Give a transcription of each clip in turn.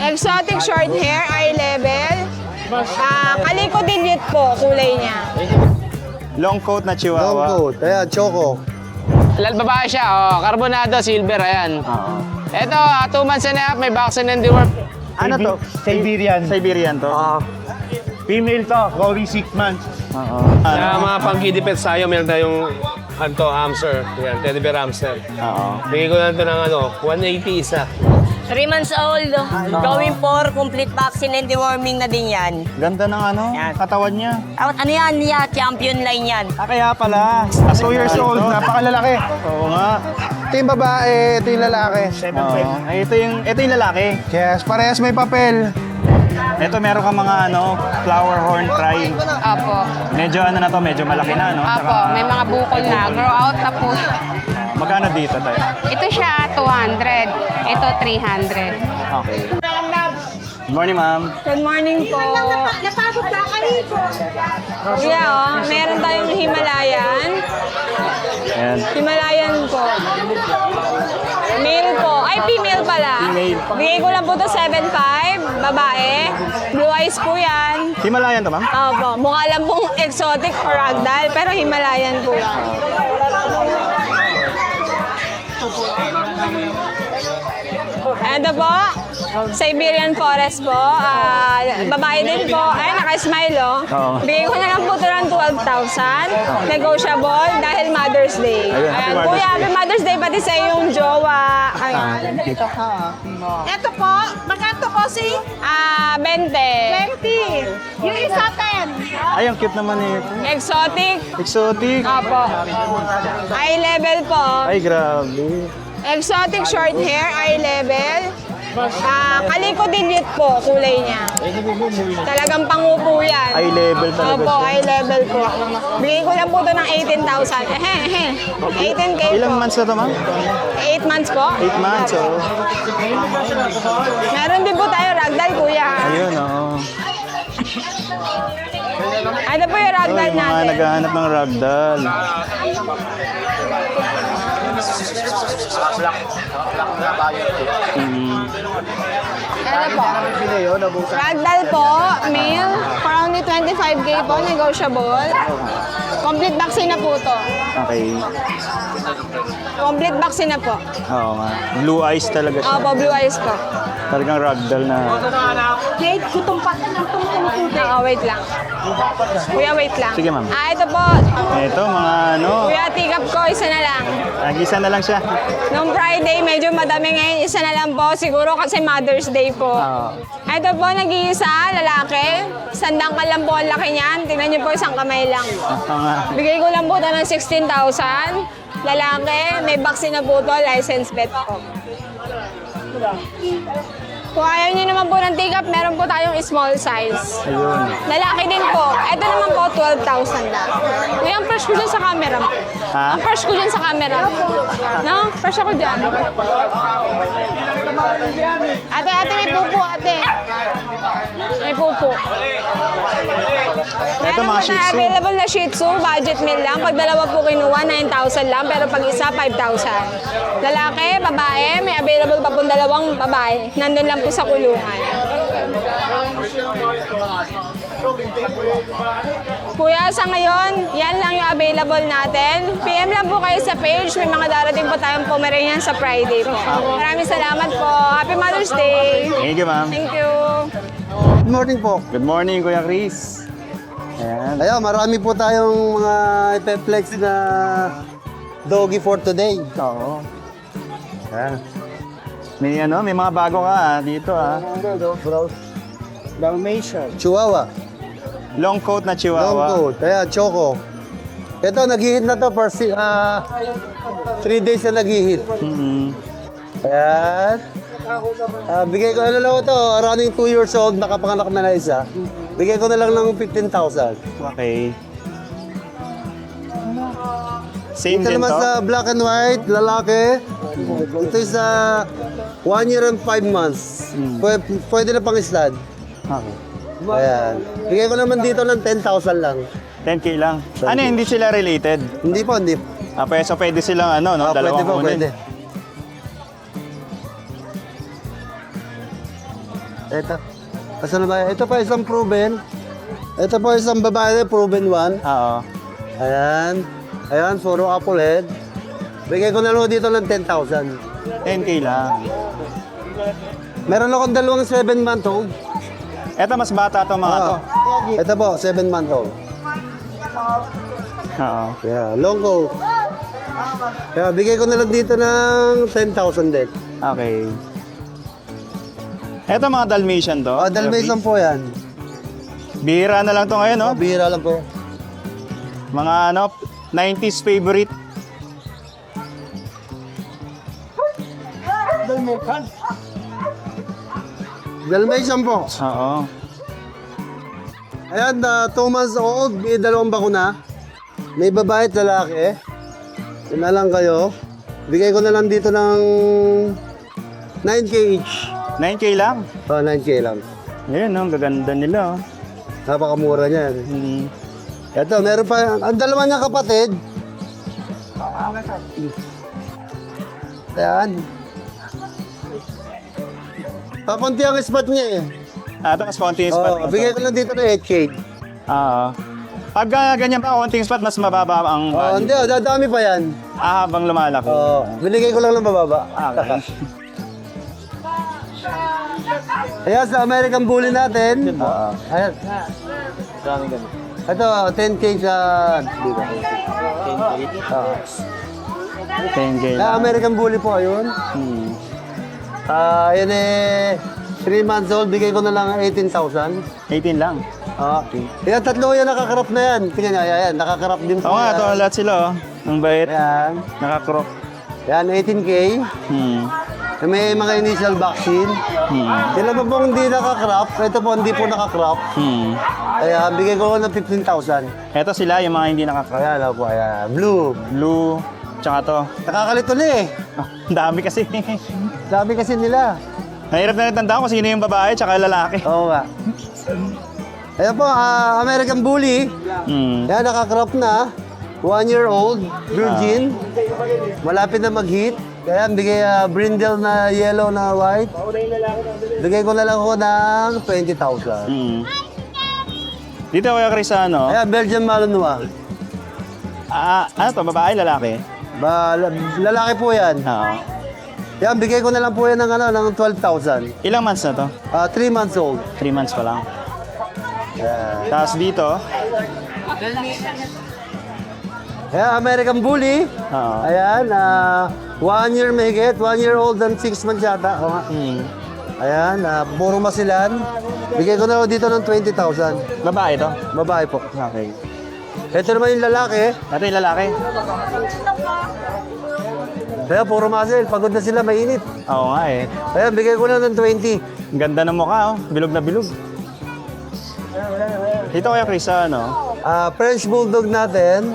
Exotic short hair, eye level. Kaliko dilute po, kulay niya. Long coat na chihuahua. Long coat. Ayan, choco. Babae siya, oh. Carbonado, silver, ayan. Oo. Ito, 2 months and a half, may vaccine and deworm. Ano to? Siberian. Siberian to? Female to, going 6 months. Oo. Kaya mga pang-kiddie pets tayo, meron tayong hamster. Yan, teddy bear hamster. Oo. Bigay ko lang ito ng 180 isa. 3 months old, going for complete vaccine and deworming na din yan. Ganda ng Yan. katawan niya. Ano yan? Champion line yan. Kaya pala, 2 years old, napakalalaki. Oo nga. Ito yung babae, ito yung lalaki. Oo. Ay, ito yung lalaki. Yes, parehas may papel. Ito meron ka mga flower horn try. Opo. Medyo na to, medyo malaki na, no? Opo, may mga bukol na. Grow out na po. Magkano dito tayo? Ito siya, 200. Ito, 300. Okay. Good morning, ma'am. Good morning po. Napasok na kayo. Yeah, meron tayong Himalayan. Ayan. Himalayan po. Male po. Ay, female pala. Female. Bigay ko lang po to 7.5. Babae. Blue eyes po yan. Himalayan to, ma'am? Opo. Mukha lang pong exotic or ragdoll, pero Himalayan po. Ito po, Siberian Forest po. Babae din po. Ay, naka-smile, oh. Oo. Bigay ko na lang po ito ng 12,000. Negotiable dahil Mother's Day. Ayun, happy Ayan, Mother's kuya, Day. happy Mother's Day pati sa iyong jowa. Ayan. Ito po, magkanto po si 20. 20. Yung isa 10. Ay, ang cute naman ito. Exotic. Exotic. Opo. Eye level po. Ay, grabe. Exotic short hair, eye level. Kaliko dilute po, kulay niya. Talagang pangupo yan. Eye level talaga Opo, siya. eye level po. Bigay ko lang po ito ng 18,000. 18K po. Ilang months na to, ma'am? 8 months po. 8 months, oh. Meron din po tayo ragdoll, kuya. Ayun, oo. Ano po yung ragdoll Yung mga natin? naghahanap ng ragdoll. Ano po? Ragdoll po, male, for only 25K po, negotiable. Complete vaccine na po to. Okay. Complete vaccine na po. Oo nga. Blue eyes talaga siya. Opo, blue eyes po. Talagang ragdoll na. Jade, gutom pa. Wait lang. Kuya, wait lang. Sige, ma'am. Ito po. Ito, mga Kuya, tikap ko, isa na lang. Nag-isa na lang siya. Nung Friday, medyo madami ngayon. Isa na lang po. Siguro kasi Mother's Day po. Ito po, nag-iisa, lalaki. Sandang ka lang po ang laki niyan. Tingnan niyo po, isang kamay lang. Oo nga. Bigay ko lang po ito ng 16,000. Lalaki, may vaccine na po ito, license vet po. Kung ayaw niyo naman po ng take-up, meron po tayong small size. Ayun. Lalaki din po. Ito naman po, 12,000 lang. Kuya, ang fresh ko dyan sa camera mo. Ha? Ang fresh ko dyan sa camera mo. No? Fresh ako dyan. Ate, may pupo, ate. May pupo. Ito, Meron mga po Shih na Tzu. available na Shih Tzu, budget meal lang. Pag dalawa po kinuha, 9,000 lang. Pero pag isa, 5,000. Lalaki, babae, may available pa pong dalawang babae. Nandun lang po sa kulungan. Kuya, sa ngayon, yan lang yung available natin. PM lang po kayo sa page. May mga darating po tayong Pomeranian sa Friday po. Maraming salamat po. Happy Mother's Day. Thank you, ma'am. Thank you. Good morning po. Good morning, Kuya Chris. Ayan. Ayan, marami po tayong mga ipeplex na doggy for today. Oo. Ayan. May mga bago ka dito Dalmatian. Chihuahua. Long coat na Long chihuahua. coat. Ayan, choco. Ito, nag-hit na to for 3 days na nag-hit. Ayan. Bigay ko na lang ito, running 2 years old, nakapanganak na isa. Bigay ko na lang ng 15,000. Okay. Same Ito din naman to? sa black and white, lalaki. Ito is 1 year and 5 months. Pwede na pang stud. Okay. Ayan. Bigay ko naman dito ng 10,000 lang. 10K lang. Ano, hindi sila related? Hindi po, hindi. So pwede silang Pwede dalawang po, kunin. pwede. Ito. Asan na ba? Ito pa isang proven. Ito pa isang babae, proven one. Oo. Ayan. Ayan, puro apple head. Bigay ko na lang dito ng 10,000. 10K lang. Meron akong dalawang 7-month-old. Eto, mas bata to mga to. Ito po, 7-month-old. Oo. Yeah, long coat. Kaya bigay ko na lang dito ng 10,000 din. Okay. Eto mga Dalmatian to. Oh, Dalmatian po yan. Bihira na lang to ngayon, no? Bihira lang po. Mga ano, 90s favorite. Dalmatian po. Oo. Ayan, 2 months old, may dalawang bakuna. May babae at lalaki. Yun na lang kayo. Bigay ko na lang dito ng 9K each. 9K lang. Oh, 9K lang. Ayun, no? Ang gaganda nila, oh. Napakamura niyan. Hmm. Ito, meron pa. Ang dalawa niya kapatid. Ayan. Papunti ang spot niya eh. Ah, ito mas konting spot. Oh, bigay ko lang dito ng 8K. Oo. Pag ganyan pa, konting spot, mas mababa ang Oh, value. hindi, dadami pa yan. Habang lumalaki. Oh, binigay ko lang ng bababa. Okay. Ayan, sa American Bully natin. Oo. Ayan. Ito, 10K sa... dito. 10K Sa lang. American Bully po, ayun. Hmm. Yun eh, 3 months old, bigay ko na lang 18,000. 18 lang. Yan, tatlo yan, nakakarap na yan. Tingnan nyo, yan, nakakarap din po. Oo nga, ito yan. lahat sila, oh. Ang bait. Yan. Nakakrop. Yan, 18K. Hmm. May mga initial vaccine. Sila pa po hindi nakakrap. Ito po hindi po nakakrap. Hmm. Kaya bigay ko ng 15,000. Ito sila, yung mga hindi nakakrop. Ayan, ako po, ayan. Blue. Blue, tsaka to. Nakakalito na eh. Ah, ang dami kasi. Sabi kasi nila. Mahirap na natandaan ko sino yung babae tsaka lalaki. Oo nga. Ayan po, American Bully. Hmm. Yan, nakakrap na. 1 year old, virgin. Malapit na mag-hit. Kaya bigay brindle na yellow na white. Bigay ko na lang ako ng 20,000. Hmm. Dito Kuya Chris, ano? Ayan, Belgian Malinois. Ano to, babae, lalaki? Lalaki po yan. Oo. Yan, bigay ko na lang po yan ng, ng 12,000. Ilang months na to? 3 months old. 3 months pa lang. Yan. Tapos dito, Ayan, American Bully. oo. Ayan, 1 year mahigit. 1 year old and 6 months yata. Oo nga. Hmm. Ayan, puro masilan. Bigay ko na lang dito ng 20,000. Babae to? Babae po. Okay. Ito naman yung lalaki. Ito yung lalaki? Kaya puro muscle. Pagod na sila, mainit. Oo nga eh. Ayan, bigay ko na ng 20. Ang ganda ng mukha, oh. Bilog na bilog. Dito Kuya Chris, ano? French Bulldog natin.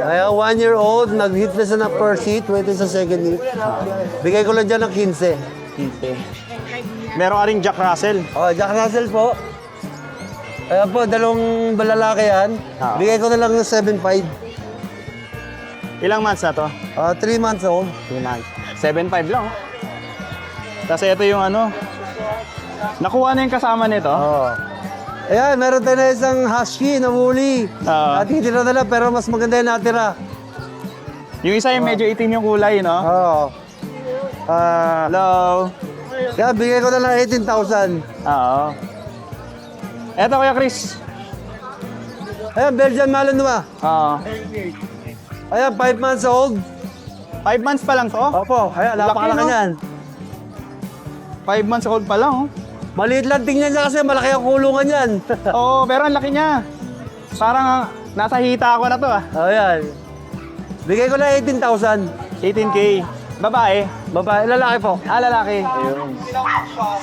Ayan, 1 year old. Nag-hit na siya ng first hit. Wait sa second hit. Bigay ko lang dyan ng 15. 15. Meron ka rin Jack Russell. Oh, Jack Russell po. Ayan po, dalawang balalaki yan. Bigay ko na lang ng 7.5. Ilang months na to? 3 months old. 3 months. 7.5 lang, oh. Tapos ito yung ano, nakuha na yung kasama nito. Oh. Ayan, meron tayo na isang husky na woolly. Oo. Natitira nila pero mas maganda yung natira. Yung isa yung medyo itim yung kulay, no? Oo. Hello? Kaya bigay ko na lang 18,000. Oo. Eto Kuya Chris. Ayan, Belgian Malinois. Oo. Ayan, 5 months old. 5 months pa lang to? Opo, ayan, Laki, napakalaki no? niyan. 5 months old pa lang, oh. Maliit lang tingnan niya kasi malaki ang kulungan niyan. Oo, pero ang laki niya. Parang nasa hita ako na to, ah. Ayan. Bigay ko na 18,000. 18K. Babae. Babae, lalaki po. Lalaki. Ayun.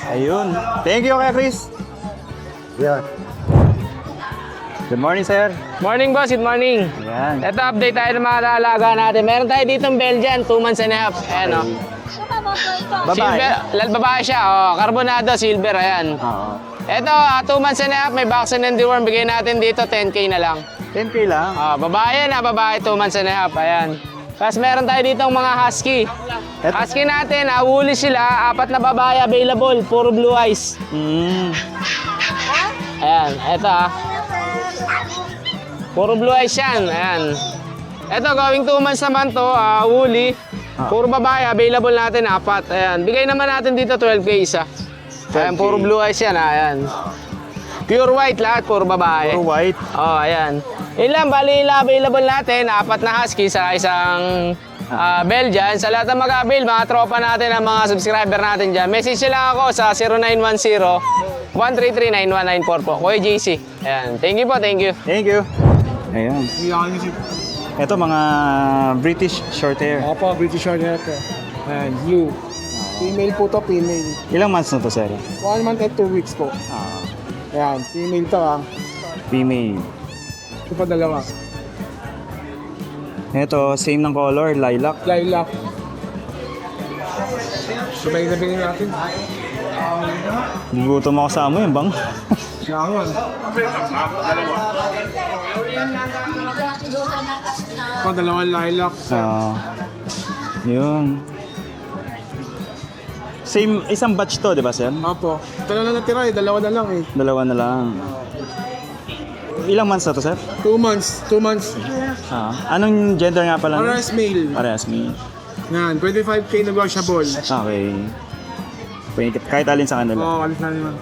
Ayun. Thank you, Kuya Chris. Ayan. Good morning, sir. Morning boss, good morning. Ayan. Ito, update tayo ng mga alaga natin. Meron tayo ditong Belgian, 2 months and a half. Ayan, oh. Babae. Babae siya, oh. Carbonado, silver, ayan. Oo. Ito, 2 months and a half, may vaccine and deworm. Bigay natin dito, 10K na lang. 10K lang. Babae yan, babae, 2 months and a half, ayan. Tapos meron tayo dito mga husky. Husky natin, woolly sila, 4 na babae available, puro blue eyes. Ayan, eto puro blue eyes yan, ayan. Eto, going 2 months naman to, woolly. Puro babae, available natin, 4. Ayan, bigay naman natin dito 12K isa. Ayan, puro blue eyes yan, ayan. Pure white lahat, puro babae. Puro white. Oh, ayan. Yun lang, bali available natin, 4 na husky sa isang Belgian. Sa lahat ng mag-avail, mga tropa natin, ang mga subscriber natin dyan. Message sila ako sa 0910-133-9194 po. Kuya JC. Ayan. Thank you po, thank you. Thank you. Ayan. Ito mga British short hair. Opo, British Short Hair po. Ayan, blue. Female po to, female. Ilang months na to, sir? 1 month and 2 weeks po. Ayan, female to Female. Ito pa dalawa. Ito, same ng color, lilac. Lilac. Sabay-sabay natin. Gugutom ako sa amo yun, bang? Yangon. Ito, dalawang lilac. Yun. Same, isang batch to, di ba, sir? Opo. Ito na natira eh, dalawa na lang eh. Dalawa na lang. Ilang months na to, sir? 2 months, 2 months. Anong gender nga pala? Parehas male. Parehas male. Yan, 25K negotiable. Okay. Kahit alin sa kanila. Oo, alis na naman.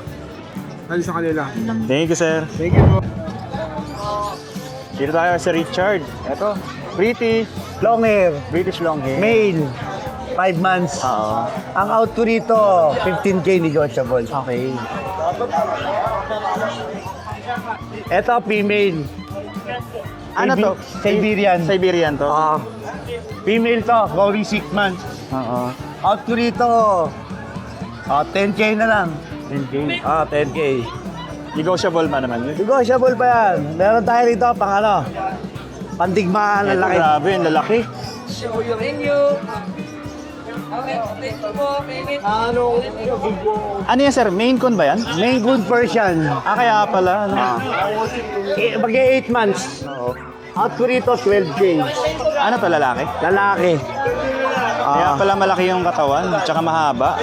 Alis sa kanila. Thank you, sir. Thank you po. Dito tayo sa Richard. Ito, pretty. Long hair. British long hair. Male. 5 months. Oo. Ang out ko rito, 15K negotiable. Okay. Ito, female. Ano to? Siberian. Siberian to? Female to, going 6 months. Oo. Out ko rito, 10K na lang. 10K. 10K. Negotiable pa naman yun. Negotiable pa yan. Meron tayo rito, pandigmaan na Ito, laki. grabe, ang lalaki. Ano yan, sir? Maine Coon ba yan? Main good Persian. Kaya pala. Ano? Bagay 8 months. Out ko rito, 12K. Ano to, lalaki? Lalaki. Kaya pala malaki yung katawan, tsaka mahaba.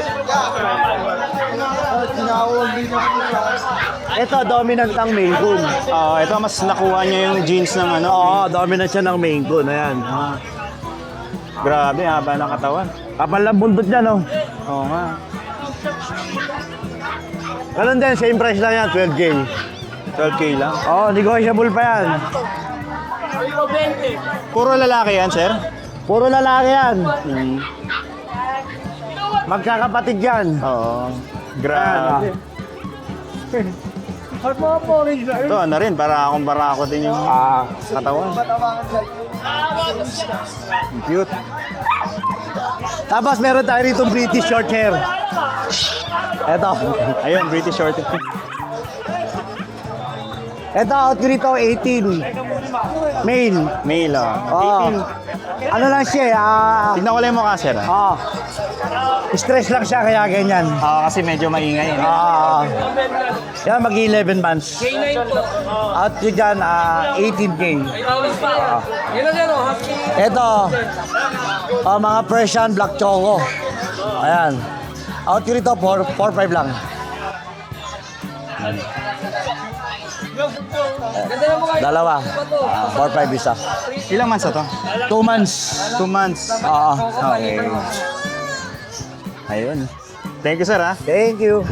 Ito, dominant ang Maine Coon. Ito, mas nakuha niya yung genes ng ano. Oo, dominant siya ng Maine Coon. Ayan. Grabe, haba ng katawan. Kapal lang bundot niya, no? Oo nga. Ganun din, same price lang yan, 12K. 12K lang. Oo, negotiable pa yan. Puro lalaki yan, sir? Puro lalaki yan. Magkakapatid yan. Oo. Grabe. Ito, ano rin, barako din yung katawan. Cute. Tapos meron tayo rito British short hair. Eto. Ayun, British short. Eto, out ko rito, 18. Male. Male, Oo. Ano lang siya eh, Tignan ko lang yung mukha, sir. stress lang siya kaya ganyan. Kasi medyo maingay. Yan, mag-11 months. Out ko dyan, 18K. Ito, mga Persian Black Choco. Ayan. Out ko rito, 4-5 lang. Dalawa. 4-5 isa. Ilang months na to? 2 months. 2 months. Okay. Ayun. Thank you, sir, ha? Thank you.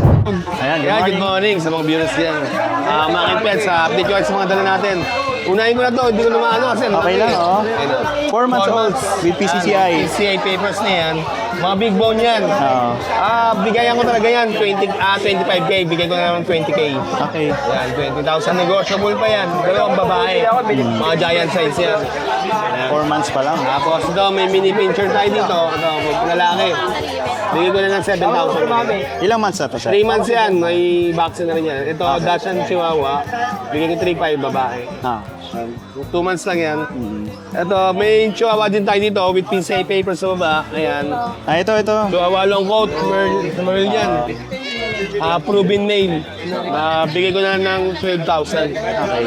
Ayan, Yeah, good morning sa mga viewers yan. Mga Pets, update ko sa mga dala natin. Unahin ko na to, hindi ko na maano kasi Okay lang, oh. 4 months old with PCCI. PCCI papers na yan. Mga big bone yan. Bigayan ko talaga yan, 25K. Bigay ko na naman 20K. Okay. Yan, 20,000 negotiable pa yan. Dalawang babae. Mga giant size yan. 4 months pa lang. Tapos ito, may mini pincher tayo dito. Ito, may lalaki. Bigay ko na ng 7,000. Ilang months na to, sir? 3 months yan, may vaccine na rin yan. Ito, Dachshund Chihuahua. Bigay ko 3,500 babae. 2 months lang yan. Ito, may Chihuahua din tayo dito with PCI papers sa baba. Ayan. Ito. Chihuahua long coat, Merl yan. proven male. Bigay ko na ng 12,000. Okay.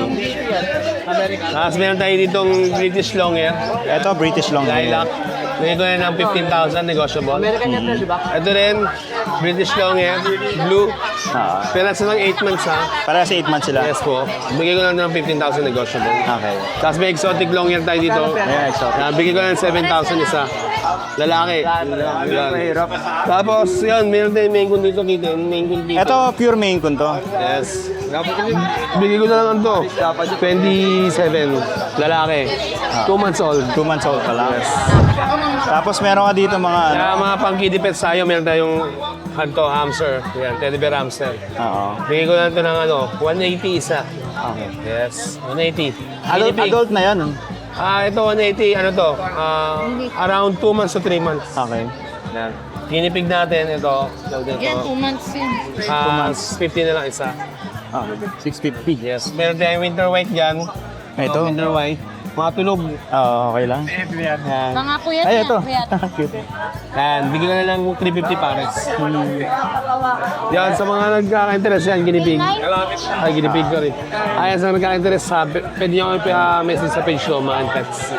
Tapos meron tayo ditong British Longhair. Ito, British long hair. Lilac. Bigay ko na ng 15,000 negotiable. Ito rin, British Longhair, blue. Pero sa ng 8 months ha. Para sa 8 months sila. Yes po. Bigay ko na ng 15,000 negotiable. Okay. Tapos may exotic long hair tayo dito. Ayan, exotic. Bigay ko na ng 7,000 isa. Lalaki. Yan. Tapos yun, meron tayong main coon dito. Kita yung main coon dito. Ito, pure Maine Coon to. Yes. Bigay ko na lang to. 27. Lalaki. 2 months old. 2 months old pa lang. Tapos meron ka dito mga ano. Kaya mga pang-kiddie pets tayo, meron tayong hamster. Yan, teddy bear hamster. Oo. Bigay ko na ito ng 180 isa. Okay. Yes, 180. Adult, Guinea pig. adult na yan. Ito 180, around 2 months to 3 months. Okay. Yan. Guinea pig natin, ito. Yan, 2 months yun. 50 na lang isa. Ah, 650. Yes. Meron tayong winter white dyan. Ito. Winter white. Mga tulog. Oo, okay lang. Yan. Mga kuyat Ay, yan, ito. kuyat. Cute. Yan. Bigyan ko na lang 350 pares. Yan, sa mga nagkaka-interest yan, ginipig. Ay, ginipig ko rin. Ayan, sa nagkaka-interest, pwede nyo kayo message sa page ko, mga pets.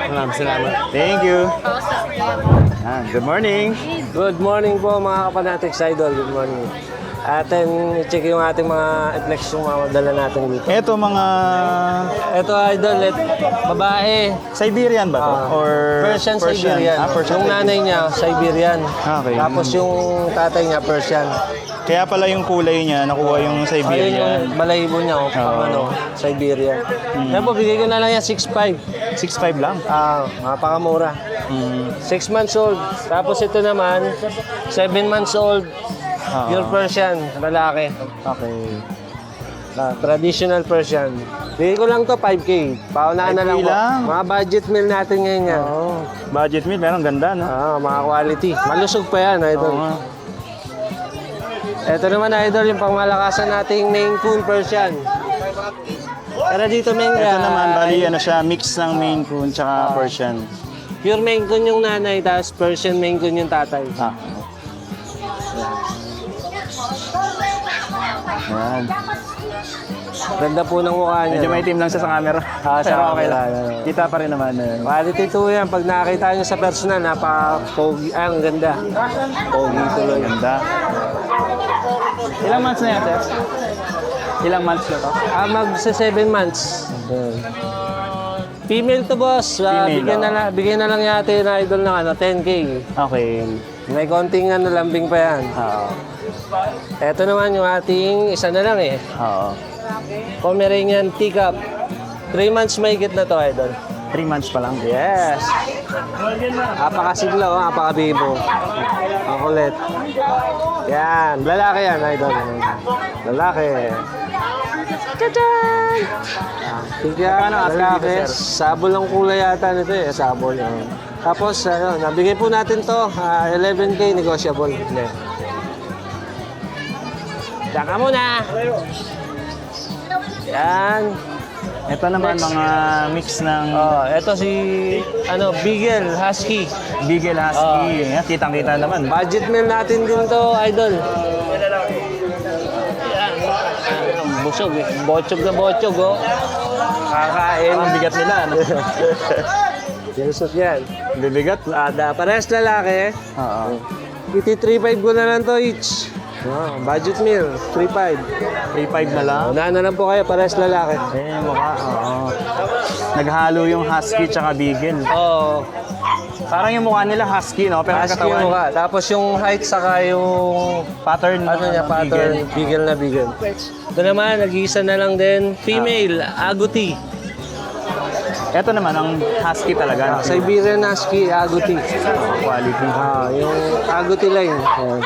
Maraming salamat. Thank you. Good morning. Good morning po mga kapanatics idol. Good morning. Atin, check yung ating mga flex yung mga dala natin dito. Ito mga Ito idol, babae. Siberian ba to? Or Persian Siberian. Ah, Persian Yung nanay niya, Siberian. Okay. Tapos yung tatay niya, Persian. Kaya pala yung kulay niya, nakuha yung Ayun Siberian. yung balahibo niya, pang ano, Siberian. Kaya po, bigay ko na lang yan 6'5". 6'5 lang. Mapakamura. 6 months old. Tapos ito naman, 7 months old. Pure Persian, lalaki. Okay. Traditional Persian. Bigay ko lang to 5K. Paunahan na 5K lang po. lang. Mga budget meal natin ngayon yan. Budget meal, pero ang ganda, no? Mga quality. Malusog pa yan, idol. Oo nga. Ito naman, idol, yung pangmalakasan nating Maine Coon Persian. Tara dito, Menga. Ito naman, bali ano siya, mix ng Maine Coon tsaka Persian. Pure Maine Coon yung nanay, tapos Persian Maine Coon yung tatay. Ayan. Ganda po ng mukha niya. Medyo may team lang siya sa camera. Pero okay lang. Kita pa rin naman. Quality to yan. Pag nakita nyo sa personal, napaka-pogi. Ang ganda. Pogi tuloy. Ganda. Ilang months na yan, sir? Ilang months na to? Magsa 7 months. Female to, boss. Female, Bigyan na lang yate na idol ng 10K. Okay. May konting lambing pa yan. Oo. Ito naman yung ating isa na lang eh. Oo. Pomeranian teacup. 3 months mahigit na to, idol. 3 months pa lang. Yes. Apakasigla, apakabibo. Ang kulit. Yan. Lalaki yan, idol. Lalaki. Tadaan! Ano, Lalaki. Sabol ang kulay yata nito eh. Sabol. Tapos, nabigay po natin to. 11K negotiable. Diyan ka muna. Yan. Ito naman mga mix ng Ito si Beagle Husky. Beagle Husky. Yan, kitang-kita naman. Budget meal natin din to, idol. Yan. Busog eh. Bochog na bochog, oh. Kakain. Ang bigat nila, ano? Lusot yan. Bibigat? Parehas lalaki. Oo. Iti 3.5 ko na lang to each. Budget meal, 3.5. 3.5 na lang. Unahan na lang po kayo, parehas lalaki. Eh, mukha. Oo. Naghalo yung Husky tsaka Beagle. Oo. Parang yung mukha nila Husky, no? Pero Husky yung katawan, mukha. Tapos yung height saka yung pattern. pattern, Beagle na Beagle. Ito naman, nag-iisa na lang din, female, Agouti. Ito naman, ang Husky talaga. Siberian Husky, Agouti. Quality. Yung Agouti line. Ayan.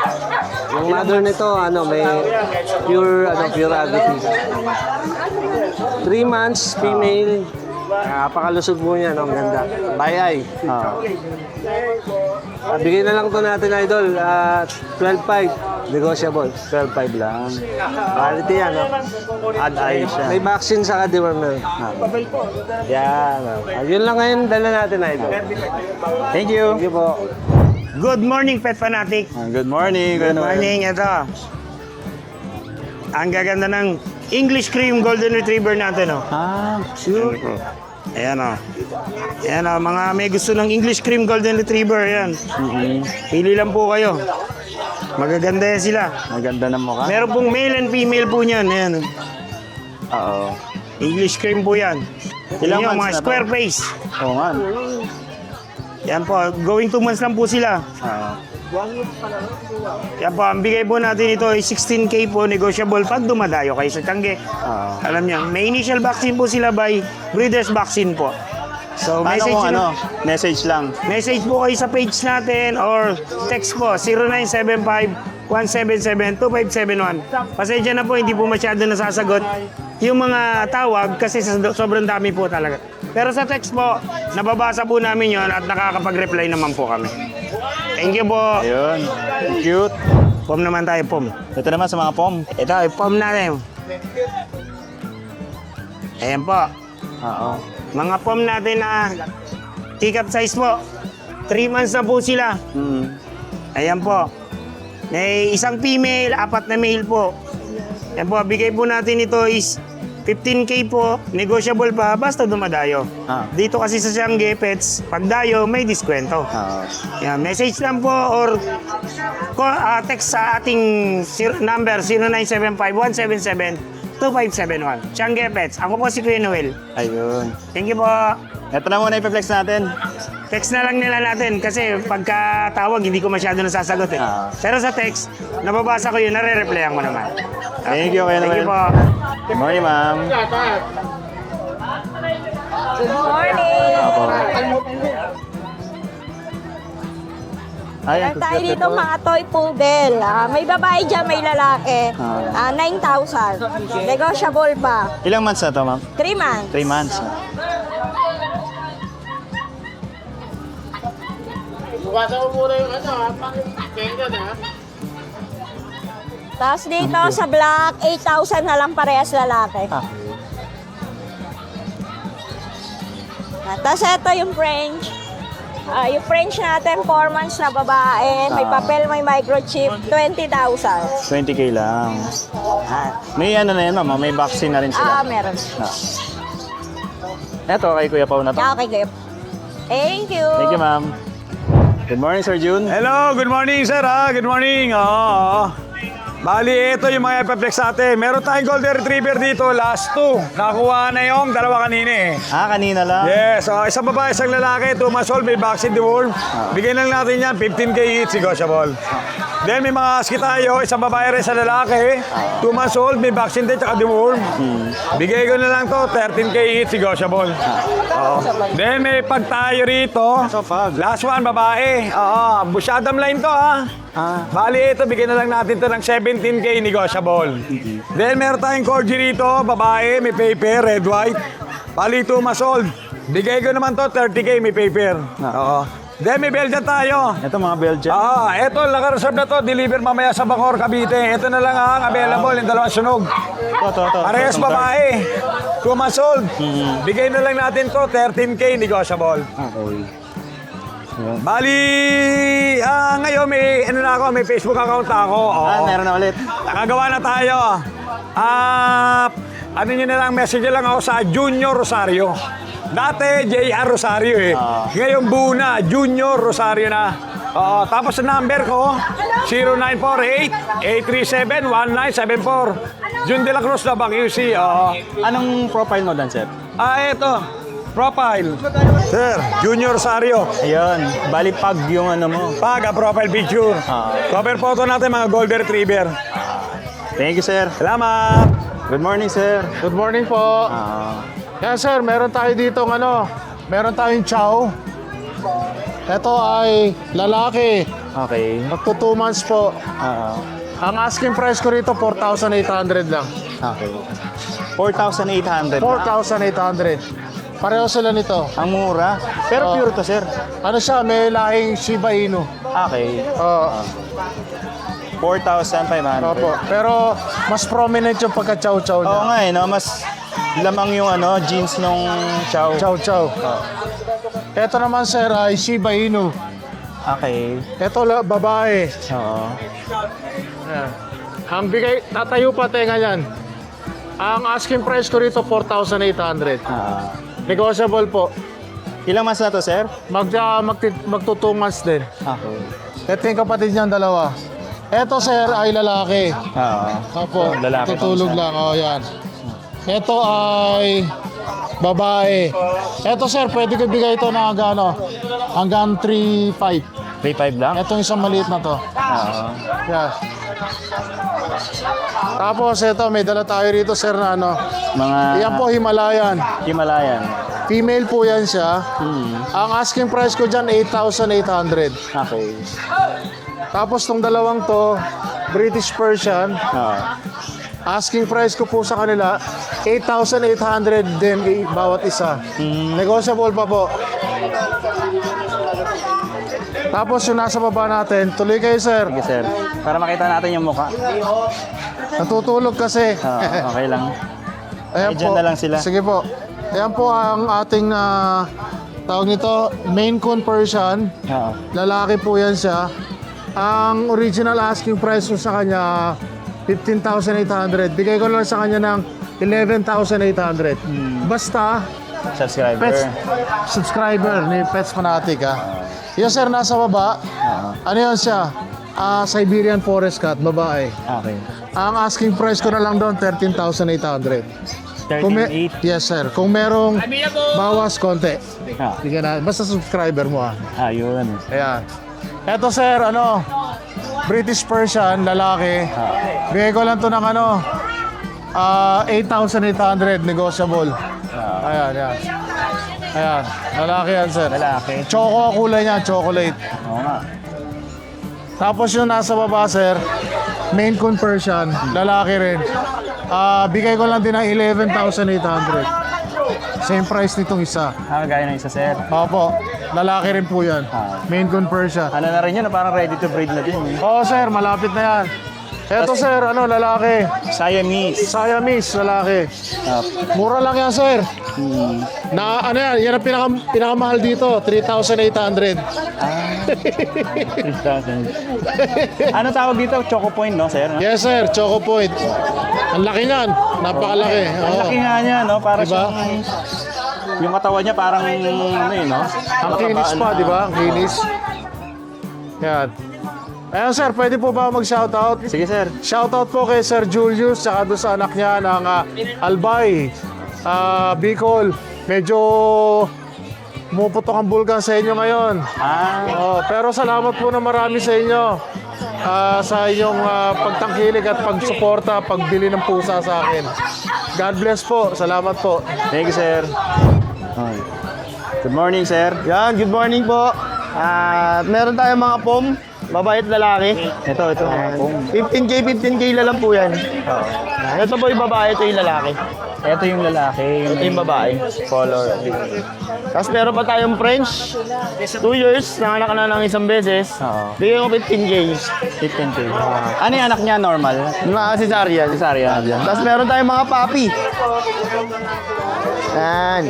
Yung mother nito, may pure Agouti. 3 months, female. Napakalusog mo niya, ang ganda. Bayay. Bigay na lang to natin, idol. 12.5. Negotiable. 12.5 lang. Quality yan, Add eye siya. May vaccine sa dewormer. Yan. Yun lang ngayon, dala natin, idol. Thank you. Thank you po. Good morning, Pet Fanatic. Good morning. Good morning, ito. Ang gaganda ng English Cream Golden Retriever natin, oh. Sure. Ayan, oh. Ayan, oh. Mga may gusto ng English Cream Golden Retriever, ayan. Pili lang po kayo. Magaganda yan sila. Maganda ng mukha. Meron pong male and female po niyan. Ayan. Oo. English Cream po yan. Ilang Yan, months mga na to? square face. Oo nga. Yan po, going 2 months lang po sila. Oo. Yan po, ang bigay po natin ito ay 16K po, negotiable pag dumadayo kayo sa Tiangge. Oo. Alam niyo, may initial vaccine po sila by breeder's vaccine po. So, Paano message, kung message lang? message po kayo sa page natin or text po 0975-177-2571. Pasensya na po, hindi po masyado nasasagot yung mga tawag kasi sobrang dami po talaga. Pero sa text po, nababasa po namin yon at nakakapag-reply naman po kami. Thank you po. Ayun. Cute. Pom naman tayo, Pom. Ito naman sa mga pom. Ito ay Pom natin. Ayan po. Oo. Mga Pom natin na teacup size po. 3 months na po sila. Ayan po. May isang female, 4 na male po. Ayan po, bigay po natin ito is 15K po, negotiable pa, basta dumadayo. Dito kasi sa Tiangge Pets, pag dayo, may diskwento. Yan, message lang po or text sa ating number 0975-177-2571. Tiangge Pets. Ako po si Kuya Noel. Ayun. Thank you po. Ito na muna ipiplex natin. Text na lang nila natin kasi pagka tawag, hindi ko masyado nasasagot eh. Pero sa text, nababasa ko yun, nare-replyan ko naman. Thank you, Kuya Thank you Noel. po. Good morning, ma'am. Good morning! Apo. Ay, Meron tayo dito mga toy poodle. May babae dyan, may lalaki. 9,000. Negotiable pa. Ilang months na to, ma'am? 3 months. 3 months. Bukasan mo muna yung Kenyan ha. Tapos dito sa black, 8,000 na lang parehas lalaki. Tapos ito yung French. Yung French natin, 4 months na babae. May papel, may microchip, 20,000. 20K lang. May ano na yan, ma'am. May vaccine na rin sila. Meron. Ito, kay Kuya Pao na to. Okay, good. Thank you. Thank you, ma'am. Good morning, Sir June. Hello, good morning sir ha. Good morning. Bali, ito yung mga epiplex natin. Meron tayong Golden Retriever dito, last 2. Nakuha na yung dalawa kanina eh. Kanina lang. Yes, isang babae, isang lalaki, 2 months old, may vaccine deworm. Bigyan lang natin yan, 15K each, negotiable. Then may mga husky tayo, isang babae rin sa lalaki, 2 months old, may vaccine din, tsaka deworm. Bigay ko na lang to, 13K each, negotiable. Then may pag tayo rito, last one, babae. Busyadam line to ha. Bali, ito, bigyan na lang natin to ng 17K negotiable. Then, meron tayong corgi rito, babae, may paper, red, white. Bali, 2 months old. Bigay ko naman to, 30K, may paper. Then, may Belgian tayo. Ito mga Belgian. Ito, naka-reserve na to, deliver mamaya sa Bangor, Cavite. Ito na lang ang available, yung dalawang sunog. Ito. Parehas babae, 2 months old. Bigay na lang natin to, 13K negotiable. Okay. Bali, ngayon may may Facebook account ako. Meron na ulit. Nakagawa na tayo. Ano nyo na lang, message lang ako sa Junior Rosario. Dati, JR Rosario eh. Ngayon, buo na, Junior Rosario na. Tapos sa number ko, 0948-837-1974. Jun de la Cruz na Bang UC. Anong profile mo dan, sir? Ito. Profile. Sir, Junior Rosario. Ayun. Bali pag yung ano mo. Profile picture. Cover photo natin mga Golden Retriever. Thank you, sir. Salamat. Good morning, sir. Good morning po. Yan sir, meron tayo dito meron tayong chow. Ito ay lalaki. Okay. Magto 2 months po. Ang asking price ko rito, 4,800 lang. Okay. 4,800. 4,800. Pareho sila nito. Ang mura. Pero pure to, sir. Ano siya, may lahing Shiba Inu. Okay. 4,500. Opo. Pero mas prominent yung pagka-chow-chow niya. Oo nga no? Mas lamang yung jeans nung chow. Chow-chow. Ito naman sir ay Shiba Inu. Okay. Ito babae. Oo. Ang bigay, tatayo pa tenga yan. Ang asking price ko rito, 4,800. Negotiable po. Ilang months na to, sir? Magto 2 months din. Okay. Ito yung kapatid niyang dalawa. Ito, sir, ay lalaki. Opo, Lalaki tutulog pa siya. lang. O, yan. Ito ay babae. Ito, sir, pwede ko bigay ito na hanggang 3,500. 3.5 lang? Ito yung isang maliit na to. Yan. Tapos ito, may dala tayo rito, sir, na Mga Yan po, Himalayan. Himalayan. Female po yan siya. Ang asking price ko dyan, 8,800. Okay. Tapos tong dalawang to, British Persian. Asking price ko po sa kanila, 8,800 din bawat isa. Negotiable pa po. Tapos yung nasa baba natin, tuloy kayo, sir. Sige, sir. Para makita natin yung mukha. Natutulog kasi. Okay lang. Ayan Medyo na lang sila. Sige po. Ayan po ang ating tawag nito, Maine Coon Persian. Lalaki po yan siya. Ang original asking price ko sa kanya, 15,800. Bigay ko lang sa kanya ng 11,800. Basta, subscriber ni Pets Fanatic, Yung sir, nasa baba, ano yun siya? Siberian Forest Cat, babae. Okay. Ang asking price ko na lang doon, 13,800. 13,800. Yes, sir. Kung merong bawas konti. Bigyan na. Basta subscriber mo, Yun. Ayan. Eto, sir, British Persian, lalaki. Bigay ko lang to ng 8,800, negotiable. Ayan, yan. Ayan, lalaki yan, sir. Lalaki. Choco kulay niya, chocolate. Oo nga. Tapos yung nasa baba, sir, Maine Coon Persian, lalaki rin. Bigay ko lang din ng 11,800. Same price nitong isa. Gaya ng isa, sir. Opo, lalaki rin po yan. Maine Coon Persian. Ano na rin yun, parang ready to breed na din. Oo, sir, malapit na yan. Eto, sir, lalaki. Siamese. Siamese, lalaki. Mura lang yan, sir. Yan ang pinakamahal dito, 3,800. 3,000. Ano tawag dito? Choco Point, no, sir? Yes, sir, Choco Point. Ang laki niyan, napakalaki. Ang laki nga niya, no? Para Diba? yung katawan niya parang no? Ang kinis pa, di ba? Ang kinis. Yan. Ayan, sir, pwede po ba mag-shoutout? Sige, sir. Shoutout po kay Sir Julius, saka doon sa anak niya ng Albay, Bicol. Medyo pumuputok ang bulkan sa inyo ngayon. Pero salamat po na marami sa inyo sa inyong pagtangkilik at pagsuporta, pagbili ng pusa sa akin. God bless po. Salamat po. Thank you, sir. Good morning, sir. Yan, good morning po. Meron tayong mga pom, babae at lalaki. Ito. 15K na lang po yan. Ito po yung babae, ito yung lalaki. Ito yung lalaki. Ito yung babae. Color. Tapos meron pa tayong French, 2 years, nanganak na ng isang beses. Bigyan ko 15K. 15K. Ano yung anak niya? Normal? Mga cesarean. Tapos meron tayong mga puppy. Yan.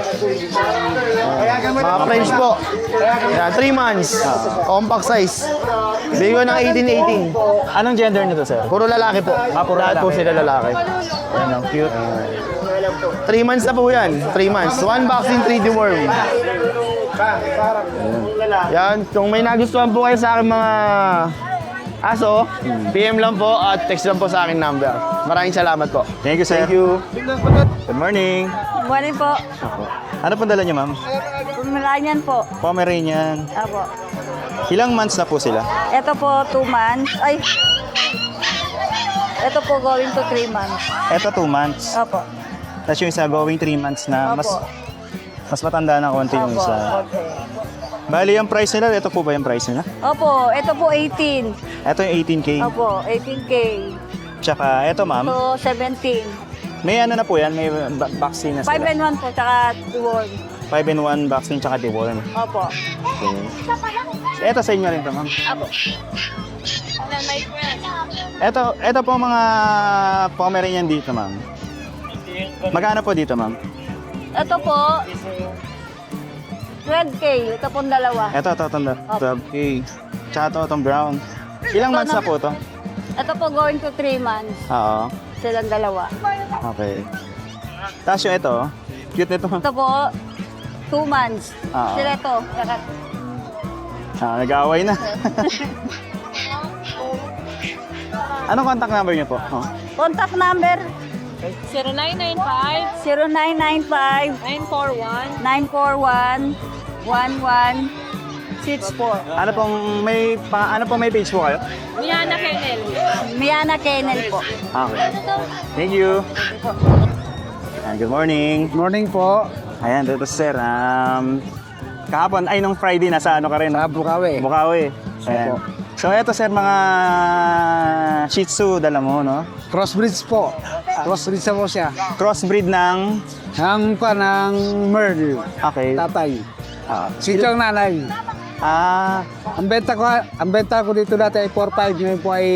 Mga French po. Yan, 3 months. Compact size. Bigyan ko ng 18. Anong gender nito, sir? Puro lalaki po. Puro Lahat po lalaki. sila lalaki. Yan, ang cute. 3 months na po yan. 3 months. 1 vaccine, 3 deworm. Yan. Kung may nagustuhan po kayo sa akin mga aso, PM lang po at text lang po sa akin number. Maraming salamat po. Thank you, sir. Thank you. Good morning. Morning po. Ano pong dala niyo, ma'am? Pumalanyan po. Pomeranian. Apo. Ilang months na po sila? Ito po, 2 months. Ay. Ito po, going to 3 months. Ito 2 months. Opo. Tapos yung isa going 3 months na mas Opo. mas matanda na konti yung Opo. isa. Okay. Bali, yung price nila, ito po ba yung price nila? Opo, ito po 18. Ito yung 18K. Opo, 18K. Tsaka ito, ma'am. Ito 17. May ano na po yan, may vaccine na 5 sila. and 1 po, tsaka deworm. 5-in-1 vaccine tsaka deworm. Opo. Ito sa inyo rin to, ma'am. Opo. Ito po mga Pomeranian dito, ma'am. Magkano po dito, ma'am? Ito po, 12K. Ito pong dalawa. Ito, 12K. Tsaka itong brown. Ilang months na po to? Ito po going to 3 months. Oo. Silang dalawa. Okay. Tapos yung ito, cute nito. Ito po, 2 months. Oo. Sila ito. Nag-aaway na. Anong contact number niyo po? Oh. Contact number 0995 0995 941 1164. Ano pong may page po kayo? Miana Kennel. Miana Kennel po. Okay. Thank you. Ayan, good morning. Morning po. Ayan, dito sir. Kahapon, ay nung Friday, nasa ano ka rin? Sa Bukawi. Bukawi. Ayan. So eto sir, mga Shih Tzu dala mo, no? Crossbreeds po. Crossbreeds po siya. Crossbreed ng... Ang pa ng Merle. Okay. Tatay. Ah, Sito ang nanay. Ang benta ko dito dati ay 4.5, ngayon po ay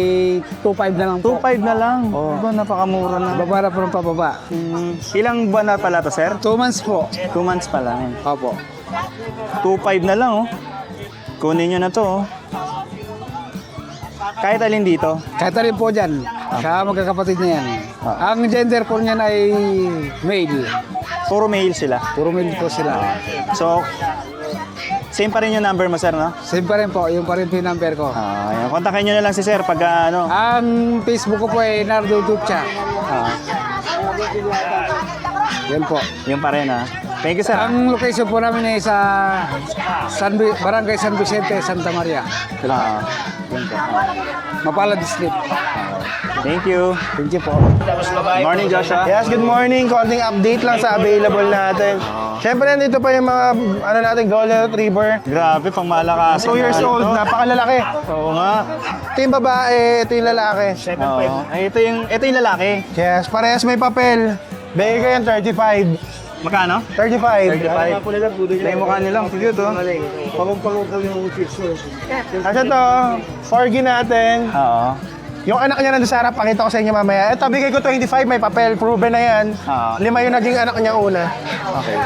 2.5 na lang po. 2.5 na lang. Oo. Diba, napakamura na. Baba na po ng pababa. Ilang buwan na pala to, sir? 2 months po. 2 months pa lang. Opo. 2.5 na lang, oh. Kunin nyo na to, oh. Kahit alin dito. Kahit rin po dyan. Sa magkakapatid niya yan. Ang gender po niyan ay male. Puro male sila. Puro male po sila. So, same pa rin yung number mo, sir, no? Same pa rin po. Yung pa rin po yung number ko. Ayan. Kontakin nyo na lang si sir pag ano. Ang Facebook ko po ay Nardo Dupcha. Yan po. Yung pa rin, ha? Thank you, sir. Ang location po namin ay sa Barangay San Vicente, Santa Maria. Ah, Mapala District. thank you. Thank you po. Morning, Joshua. Yes, good morning. Konting update lang sa available natin. Siyempre, nandito pa yung mga, ano natin, Golden Retriever. Grabe, pang malakas. 2 years old, napakalalaki. Oo nga. Ito yung babae, ito yung lalaki. Oo. Ay, ito yung lalaki. Yes, parehas may papel. Bigay ko yan, 35. Magkano? 35. 35. May mukha nilang. Cute, oh. Kasi ito, Corgi natin. Oo. Yung anak niya nandun sa harap, pakita ko sa inyo mamaya. Ito, bigay ko 25, may papel, proven na yan. 5 yung naging anak niya una. Okay.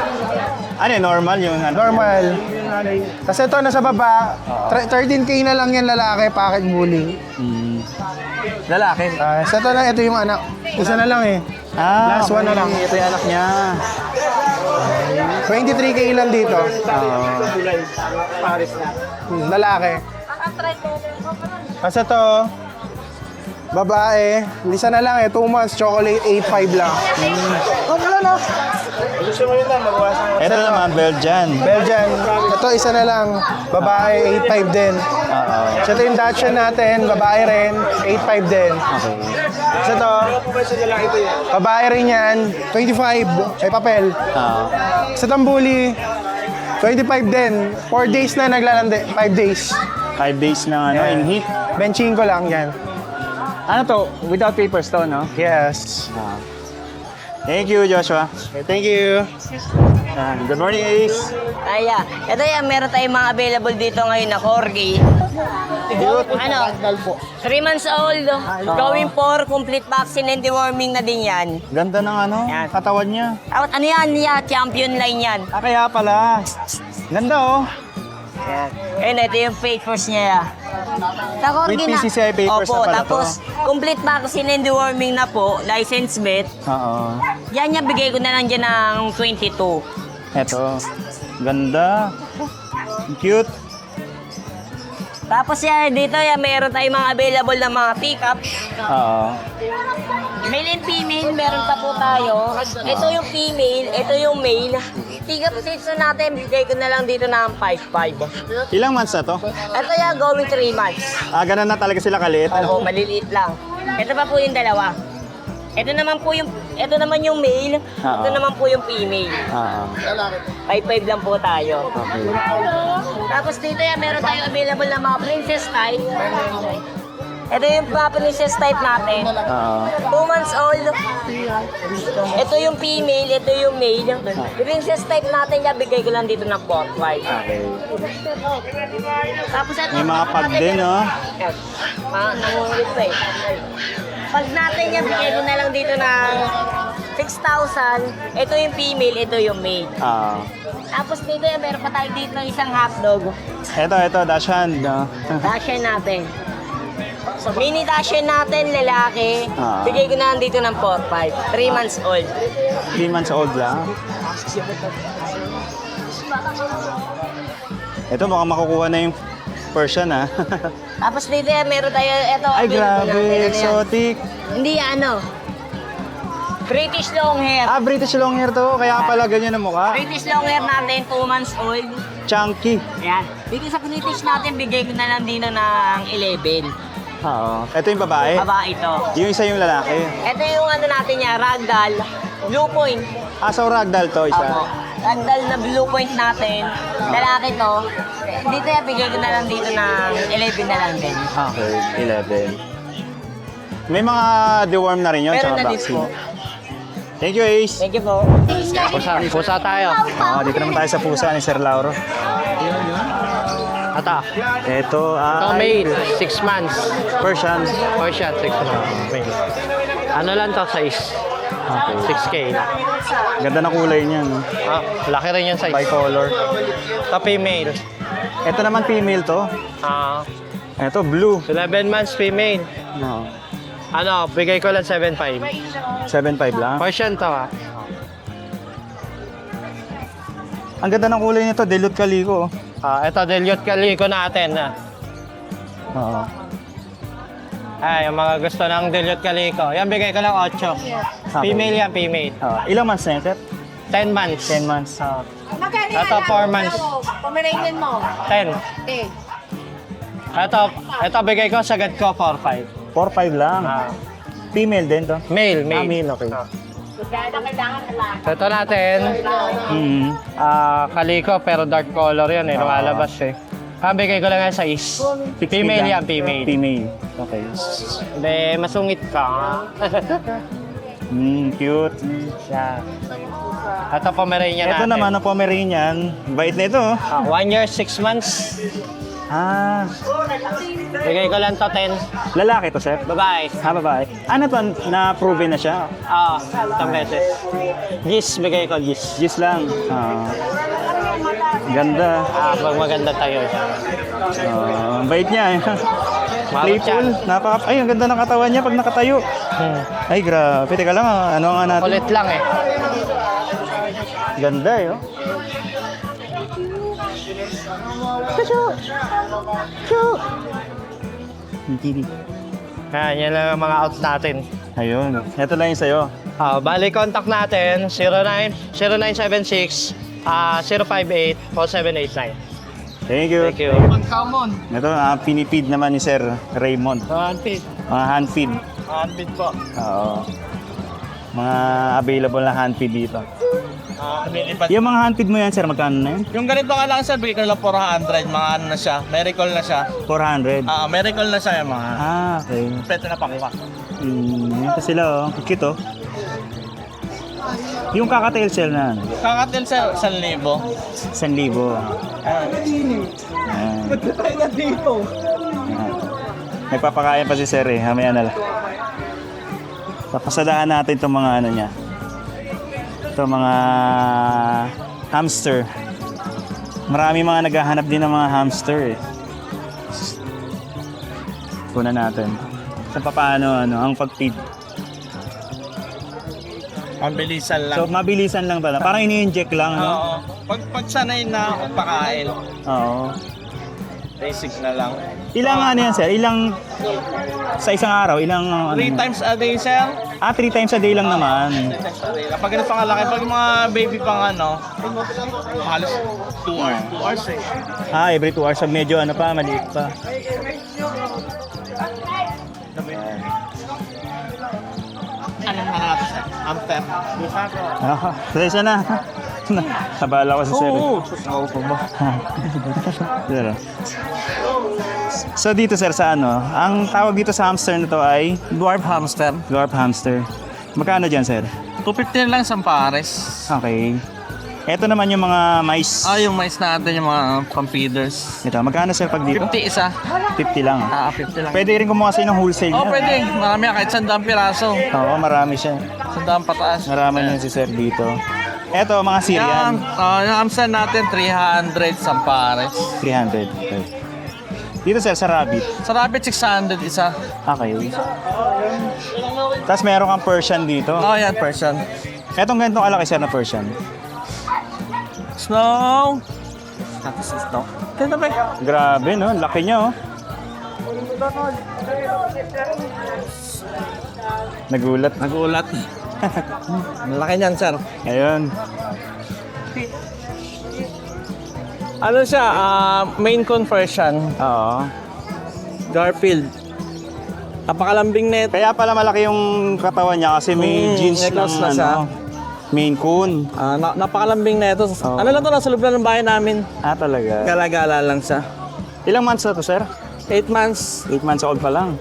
Ano yun, normal yung ano? Normal. Kasi ito, nasa baba, 13K na lang yan lalaki, packet bully. Lalaki. So ito na, ito yung anak. Isa na lang eh. Last one na lang. Ito yung anak niya. 23K lang dito. Lalaki. Kasi ito, babae, isa na lang eh, 2 months, chocolate 8.5 lang. Ito naman, Belgian. Belgian, ito isa na lang, babae 8.5 din. So ito yung Dachshund natin, babae rin, 8.5 din. So ito, babae rin yan, 25, may papel. Sa Tambuli, 25 din, 4 days na naglalandi, 5 days. 5 days na ano, in heat. Benching ko lang yan. Ano to? Without papers to, no? Yes. Thank you, Joshua. Thank you. Good morning, Ace. Aya, ito yan, meron tayong mga available dito ngayon na Corgi. Ano? 3 months old, going for complete vaccine and deworming na din yan. Ganda ng ano, Yan. katawan niya. Ano yan? Champion line yan. Kaya pala. Ganda, oh. Ayun, ito yung papers niya. With PCCI papers Opo, na pala tapos complete vaccine and deworming na po, license vet. Oo. Yan niya, bigay ko na lang dyan ng 22. Eto. Ganda. Cute. Tapos yan, dito yan, meron tayong mga available na mga pick-up. Oo. Male and female, meron pa po tayo. Ito yung female, ito yung male. Pick-up season natin, bigay ko na lang dito ng 5.5. Ilang months na to? Ito yan, going 3 months. Ganun na talaga sila kaliit. Opo, maliliit lang. Ito pa po yung dalawa. Ito naman yung male, ito naman po yung female. 5.5 lang po tayo. Okay. Tapos dito yan, meron tayong available na mga princess type. Ito yung mga princess type natin. 2 months old. Ito yung female, ito yung male. Princess type natin yan, bigay ko lang dito ng 4.5. Okay. Tapos ito, May mga pag din, oh. Nangungulit pa eh. Pag natin yan, bigay ko na lang dito ng 6,000. Ito yung female, ito yung male. Tapos dito yan, meron pa tayo dito ng isang hotdog. Ito, Dachshund. No? Dashan natin. Mini Dasher natin, lalaki. Ah. Bigay ko na lang dito ng 4-5. 3 months old. 3 months old lang. Ito, mukhang makukuha na yung Persian, ha? Tapos dito meron tayo, ito. Ay, available grabe. natin. Ano yan? Exotic. Hindi ano. British long hair. Ah, British long hair to. Kaya pala ganyan ang mukha. British long hair natin, 2 months old. Chunky. Ayan. Dito sa British natin, bigay ko na lang dito ng 11. Oo. Ito yung babae. Babae ito. Yung isa yung lalaki. Ito yung ano natin niya, ragdoll. Blue point. Ah, so ragdoll to isa. Ako. Ragdoll na blue point natin. Lalaki to. Dito yan, bigay ko na lang dito ng 11 na lang din. Okay, 11. May mga deworm na rin yun, Meron tsaka na dito po. vaccine. Thank you, Ace. Thank you po. Pusa tayo. Dito naman tayo sa pusa ni Sir Lauro. Ata. Ito Ito ay male, 6 months. Persian. Persian, 6 months. Male. Ano lang to, size? Okay. 6K. Ganda na kulay niyan. No? Ah, laki rin yung size. Bicolor. Ito female. Ito naman female to. Ah, Ito blue. 11 months female. No. Ano, bigay ko lang 7.5. 7.5 lang. Persian to ah. Ang ganda ng kulay nito, dilute calico. Ah, ito dilute calico natin ah. Oo. Ay, yung mga gusto ng dilute calico. Yan, bigay ko lang 8. Female yan, female. Ilang months na yun, sir? 10 months. 10 months. Ito, 4 months. Pomeranian mo. 10. Okay. Ito bigay ko, sagad ko, 4.5. 4.5 lang. Ah, Female din to. male, Ah, male. male, okay. Ito natin, kaliko pero dark color yan eh, lumalabas eh. Bigay ko lang yan sa is. Female yan, female. Female. Okay. Hindi, masungit ka. Cute. Siya. Ito Pomeranian natin. Ito naman ang Pomeranian. Bait na ito. 1 year, 6 months. Ah, Bigay ko lang to 10. lalaki to, sir? Babae. Babae. Ano to? Na-proven na siya? Itong beses. Gis, bigay ko gis. Gis lang. Ganda. Pag maganda tayo. Ang bait niya. Playful. Ay, ang ganda ng katawan niya pag nakatayo. Ay, grabe. Teka lang, ano nga natin? Kulit lang eh. Ganda eh, oh. Yan lang ang mga outs natin. Ayun. Ito lang yung sa'yo. Bali, contact natin 0976 058 4789. Thank you. Thank you. Uncommon. Ito, pinipid naman ni Sir Raymond. Handfeed. Mga hand feed. Handfeed po. Oo. Mga available na hand feed dito. Yung mga hand feed mo yan, sir, magkano na yun? Yung ganito ka lang, sir, bigay ko lang 400. Mga ano na siya, may recall na siya. 400. May recall na siya yung mga. Okay. Pwede na pakuha. Ito sila, oh. Cute, oh. Yung kakatail shell na, ano? Kakatil, sir, 1,000. 1,000. Ayan. Nagpapakain pa si sir, eh. Hamaya na lang. Papasadahan natin itong mga ano niya. Ito mga hamster. Marami mga naghahanap din ng mga hamster eh. Kunan natin. Sa paano ang pag-feed. Mabilisan lang. So mabilisan lang pala. Parang ini-inject lang, no? Oo. Pag sanay na akong pakain, Oo. basic na lang. Ilang ano yan, sir? Ilang sa isang araw? Ilang 3 times a day, sir. 3 times a day lang naman. 3 times a day. Kapag ganito pang kalaki, pag mga baby pang ano, halos 2 hours. 2 hours eh. Every 2 hours. Medyo ano pa, maliit pa. Anong hanap, sir? Amper. Pasensya na. Nabala ko sa sir. Naupo mo. Sir. So dito sir sa ano, ang tawag dito sa hamster na to ay Dwarf hamster. dwarf hamster. Magkano dyan sir? 250 lang isang pares. Okay. Ito naman yung mga mice. Yung mais natin, yung mga pang-feeders. Ito, magkano sir pag dito? 50 isa. 50 lang. 50 lang. Pwede rin kumuha sa'yo ng wholesale niya. Pwede. Marami yan, kahit 100 piraso. Oo, marami siya. 100 pataas. Marami yan si sir dito. Ito, mga Syrian. Yung hamster natin, 300 isang pares. 300. Okay. Dito sir, sa rabbit. Sa rabbit, 600 isa. Okay. Tapos meron kang Persian dito. Oh, yan, Persian. Etong ganitong kalaki sir na Persian. Snow. Snow. Ito ba? Grabe no, laki niya oh. Nagulat. Nagulat. Laki niyan, sir. Ayun. Ano siya? Main conversion. Oo. Garfield. Napakalambing net. Kaya pala malaki yung katawan niya kasi may jeans necklace ng na siya. Maine Coon. Napakalambing na ito. Ano lang to, nasa loob lang ng bahay namin. Ah, talaga. Gala-gala lang siya. Ilang months na to, sir? 8 months. 8 months old pa lang.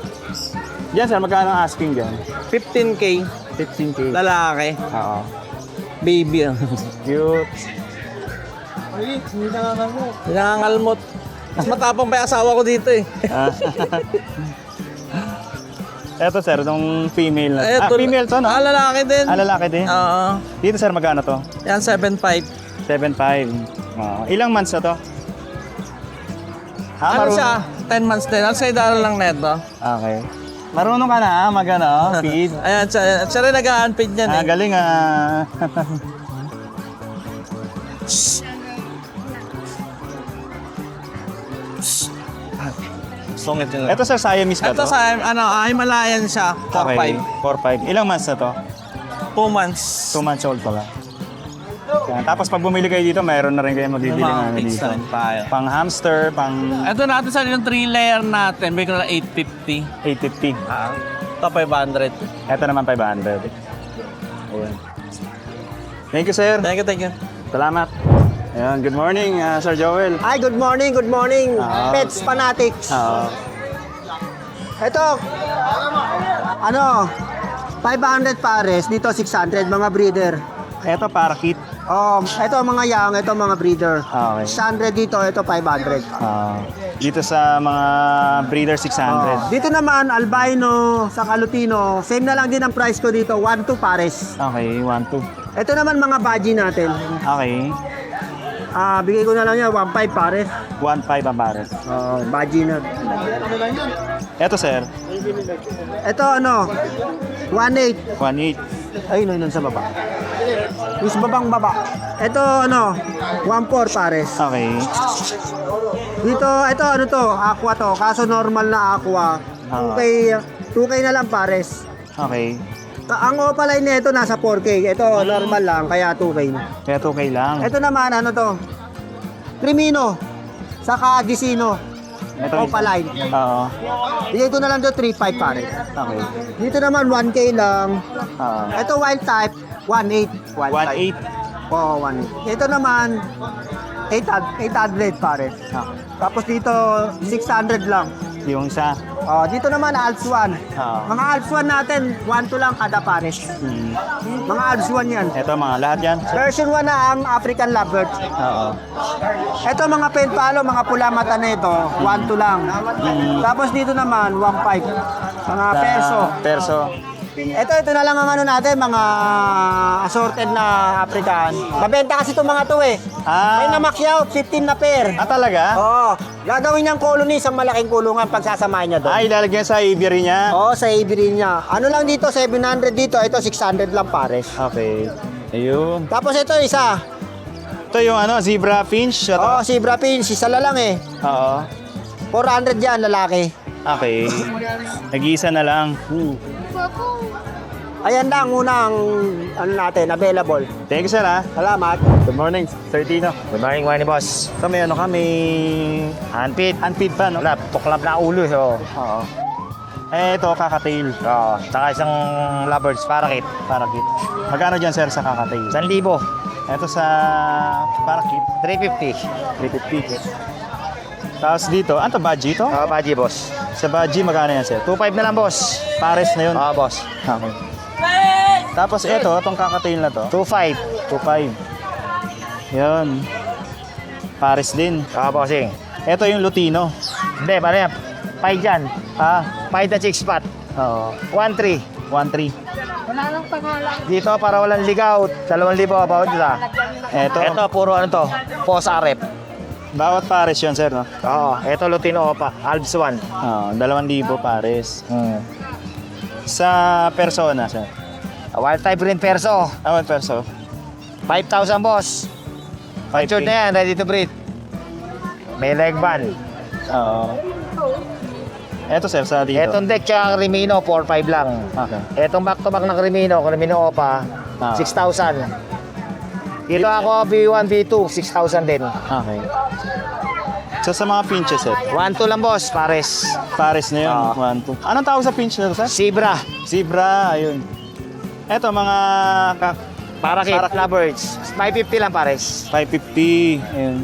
Diyan, sir, magkano ang asking dyan? 15K. 15K. Lalaki. Oo. Baby. Cute. Nangangalmot. Mas matapang pa yung asawa ko dito eh. Eto, sir, itong female na. Eto, female to, no? lalaki din. Lalaki din? Oo. Dito, sir, magkano to? Yan, 7.5. 7.5. Ilang months na to? Ano siya? 10 months din. Ang saydara lang neto. Okay. Marunong ka na, feed. Ayan, siya rin nag-unfeed niyan eh. Galing Sungit yun. Ito, sir, Siamese ba Ito to? sa, Himalayan siya. 4.5. 4.5. Ilang months na to? 2 months. 2 months old pala. Yan. Tapos pag bumili kayo dito, mayroon na rin kayo mabibili na Mga dito. pizza rin tayo. Pang hamster, pang Ito natin sa yung 3 layer natin. May ko na 850. 850. Ito 500. Ito naman 500. Ayan. Thank you, sir. Thank you. Salamat. Ayan, good morning, Sir Joel. Hi, good morning, Pets Fanatics. Oo. Ito, 500 pares, dito 600, mga breeder. Ito, parakeet. Ito mga young, ito mga breeder. Okay. 600 dito, ito 500. Dito sa mga breeder, 600. Dito naman, albino, sa Lutino, same na lang din ang price ko dito, 1-2 pares. Okay, 1-2. Ito naman mga budgie natin. Okay. Bigay ko na lang yan, 1-5 pares. 1.5 ang pares. Budgie na. Ito, sir. Ito 1.8. 1.8. Ayun, nun sa baba. Yung sa babang baba. Ito 1.4 pares. Okay. Dito, ito aqua to. Kaso normal na aqua. 2K na lang pares. Okay. Ang opaline nito nasa 4K. Ito normal lang, kaya 2K na. Kaya 2K lang. Ito naman, Crimino. Saka Gisino. Ito, Opaline. Oo. Bigay ko na lang doon 3.5 pares. Okay. Dito naman 1K lang. Oo. Ito wild type, 1.8. 1.8. Oo, 1.8. Ito naman, 800 pares. Tapos dito, 600 lang. Yung isa. Dito naman, Alps 1. Mga Alps 1 natin, 1-2 lang kada pares. Mga Alps 1 yan. Ito, mga lahat yan. Version 1 na ang African Lovebird. Oo. Ito mga pen palo, mga pula mata nito, 1-2 lang. Tapos dito naman, 1.5. Mga perso. Ito na lang ang natin, mga assorted na African. Mabenta kasi itong mga to eh. May namakyaw, 15 na pair. Talaga? Oo. Gagawin niyang colony, isang malaking kulungan pagsasamahin niya doon. Ilalagyan sa aviary niya? Oo, sa aviary niya. Ano lang dito, 700 dito, ito 600 lang pares. Okay. Ayun. Tapos ito isa. Ito yung zebra finch. Oo, zebra pinch, isa lang eh. Oo. 400 yan, lalaki. Okay. Nag-iisa na lang. Ayan lang unang natin, available. Thank you, sir, Salamat. Good morning, Sir Tino. Good morning, Wani Boss. So, may may... Handpid. Unfeed pa, no? Wala, tuklap na ulo. So. Oo. Ito, kakatail. Oo. Saka isang lovebirds, parakeet. Parakeet. Magkano dyan, sir, sa kakatail? 1,000. Ito sa parakeet. 350. 350. Tapos dito, ano to, budgie to? Baji, boss. Sa budgie, magkano yan, sir? 2.5 na lang, boss. Pares na yun? Boss. Okay. Tapos ito, itong kakatail na to. 2.5. 2.5. Yun. Pares din. Bossing. Ito yung Lutino. Hindi, paano yan? 5 dyan. 5 na chick spot. Oo. 1.3. 1.3. Dito, para walang ligaw. 2,000 about isa. Ito. Ito, puro to. Posa rep. Bawat pares yun, sir, no? Oo, ito Lutino Opa, Alps 1. 2,000 pares. Sa persona, sir? Wild type rin perso, One perso. 5,000 boss. 5K. Matured na yan, ready to breed. May leg band. Oo. Eto, sir, sa dito. Etong deck tsaka Crimino, 4,500 lang. Okay. Etong back-to-back na Crimino Opa, 6,000. Dito ako, V1, V2, 6,000 din. Okay. So, sa mga pinches, sir? 1-2 lang boss, pares. Pares na yun. 1, 2. Anong tawag sa pinch na to, sir? Zebra, Zebra, ayun. Eto, mga Parakit, lovebirds. 550 lang pares. 550. Ayun.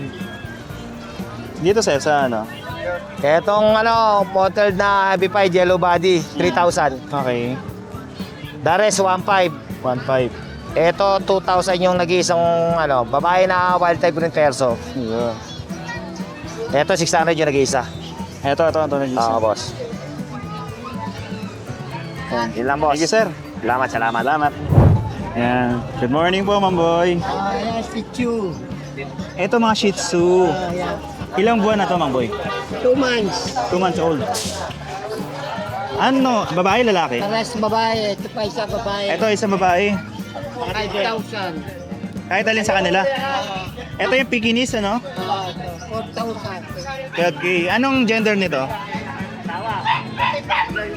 Dito, sir, sa ano? Etong mottled na heavy pied yellow body, 3,000. Okay. The rest, 1,500. 1.5. Ito, 2,000 yung nag-iisang babae na wild type rin perso. Yeah. Ito, 600 yung nag-iisa. Ito na Oo, boss. Yun lang, boss. Thank you, sir. Salamat. Yan. Good morning po, Mamboy. Ito mga Shih Tzu. Ilang buwan na to, Mamboy? 2 months. 2 months old. Ano? Babae, lalaki? Pares babae, ito pa isa babae. Ito, isang babae. 5,000. Kahit alin sa kanila. Ito yung Pekingese, ano? 4,000. 12K. Anong gender nito?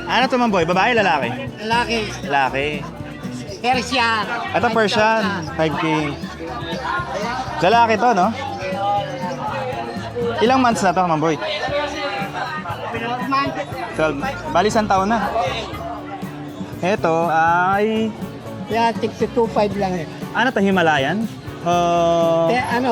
Ano to, Mamboy? Babae, lalaki? Lalaki. Lalaki. Persian. Ito, Persian. 5K. Lalaki to, no? Ilang months na to, Mamboy? 12. Bali, 1 taon na. Ito ay... Yan, tig 2,500 lang eh. Ano to, Himalayan?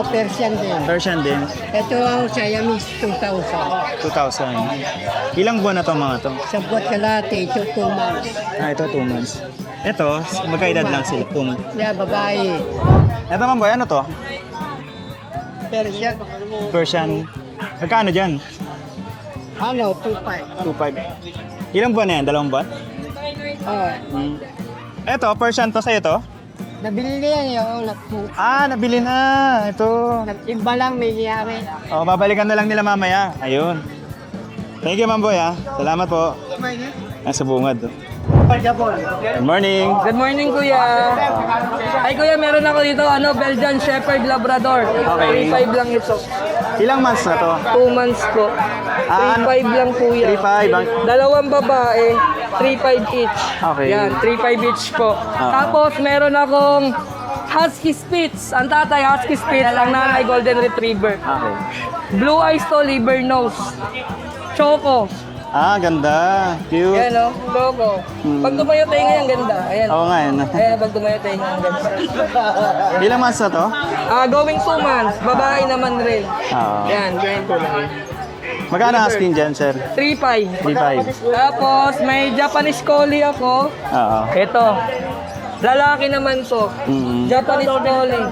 Persian din. Persian din. Ito ang Siamese 2,000. 2,000. Ilang buwan na to mga to? Sabot kalate, ito 2 months. Ito 2 months. Ito, magkaedad lang sila. 2 months. Yan, babae. Ito, Mamboy, ano to? Persian. Persian. Magkano dyan? 2,500. 2.5. Ilang buwan na yan? 2 buwan? Oh, Ito, Persian to sa'yo to? nabili na yan yung Nabili na. Ito. Iba lang may nangyari. Babalikan na lang nila mamaya. Ayun. Thank you, Mamboy, ha. Salamat po. Nasa bungad. Good morning. Good morning, Kuya. Ay, Kuya, meron ako dito, Belgian Shepherd Labrador. Okay. 3,500 lang ito. Ilang months na to? 2 months po. 3,500 lang, Kuya. 3.5. Dalawang babae, 3,500 each. Okay. Yan, 3,500 each po. Tapos, meron akong Husky Spitz. Ang tatay, Husky Spitz. Ang nanay, Golden Retriever. Okay. Blue eyes to, liver nose. Choco. Ganda. Cute. Yan, logo. Pag tumayo tayo ngayon, ganda. Ayan. Oo nga, yan. Ayan, pag tumayo tayo ngayon, ganda. Ilang months na to? Going 2 months. Babae naman rin. Yan, ganyan po lang. Magkano asking dyan, sir? 3,500. 3.5. Tapos, may Japanese Collie ako. Oo. Ito. Lalaki naman to. Japanese Collie.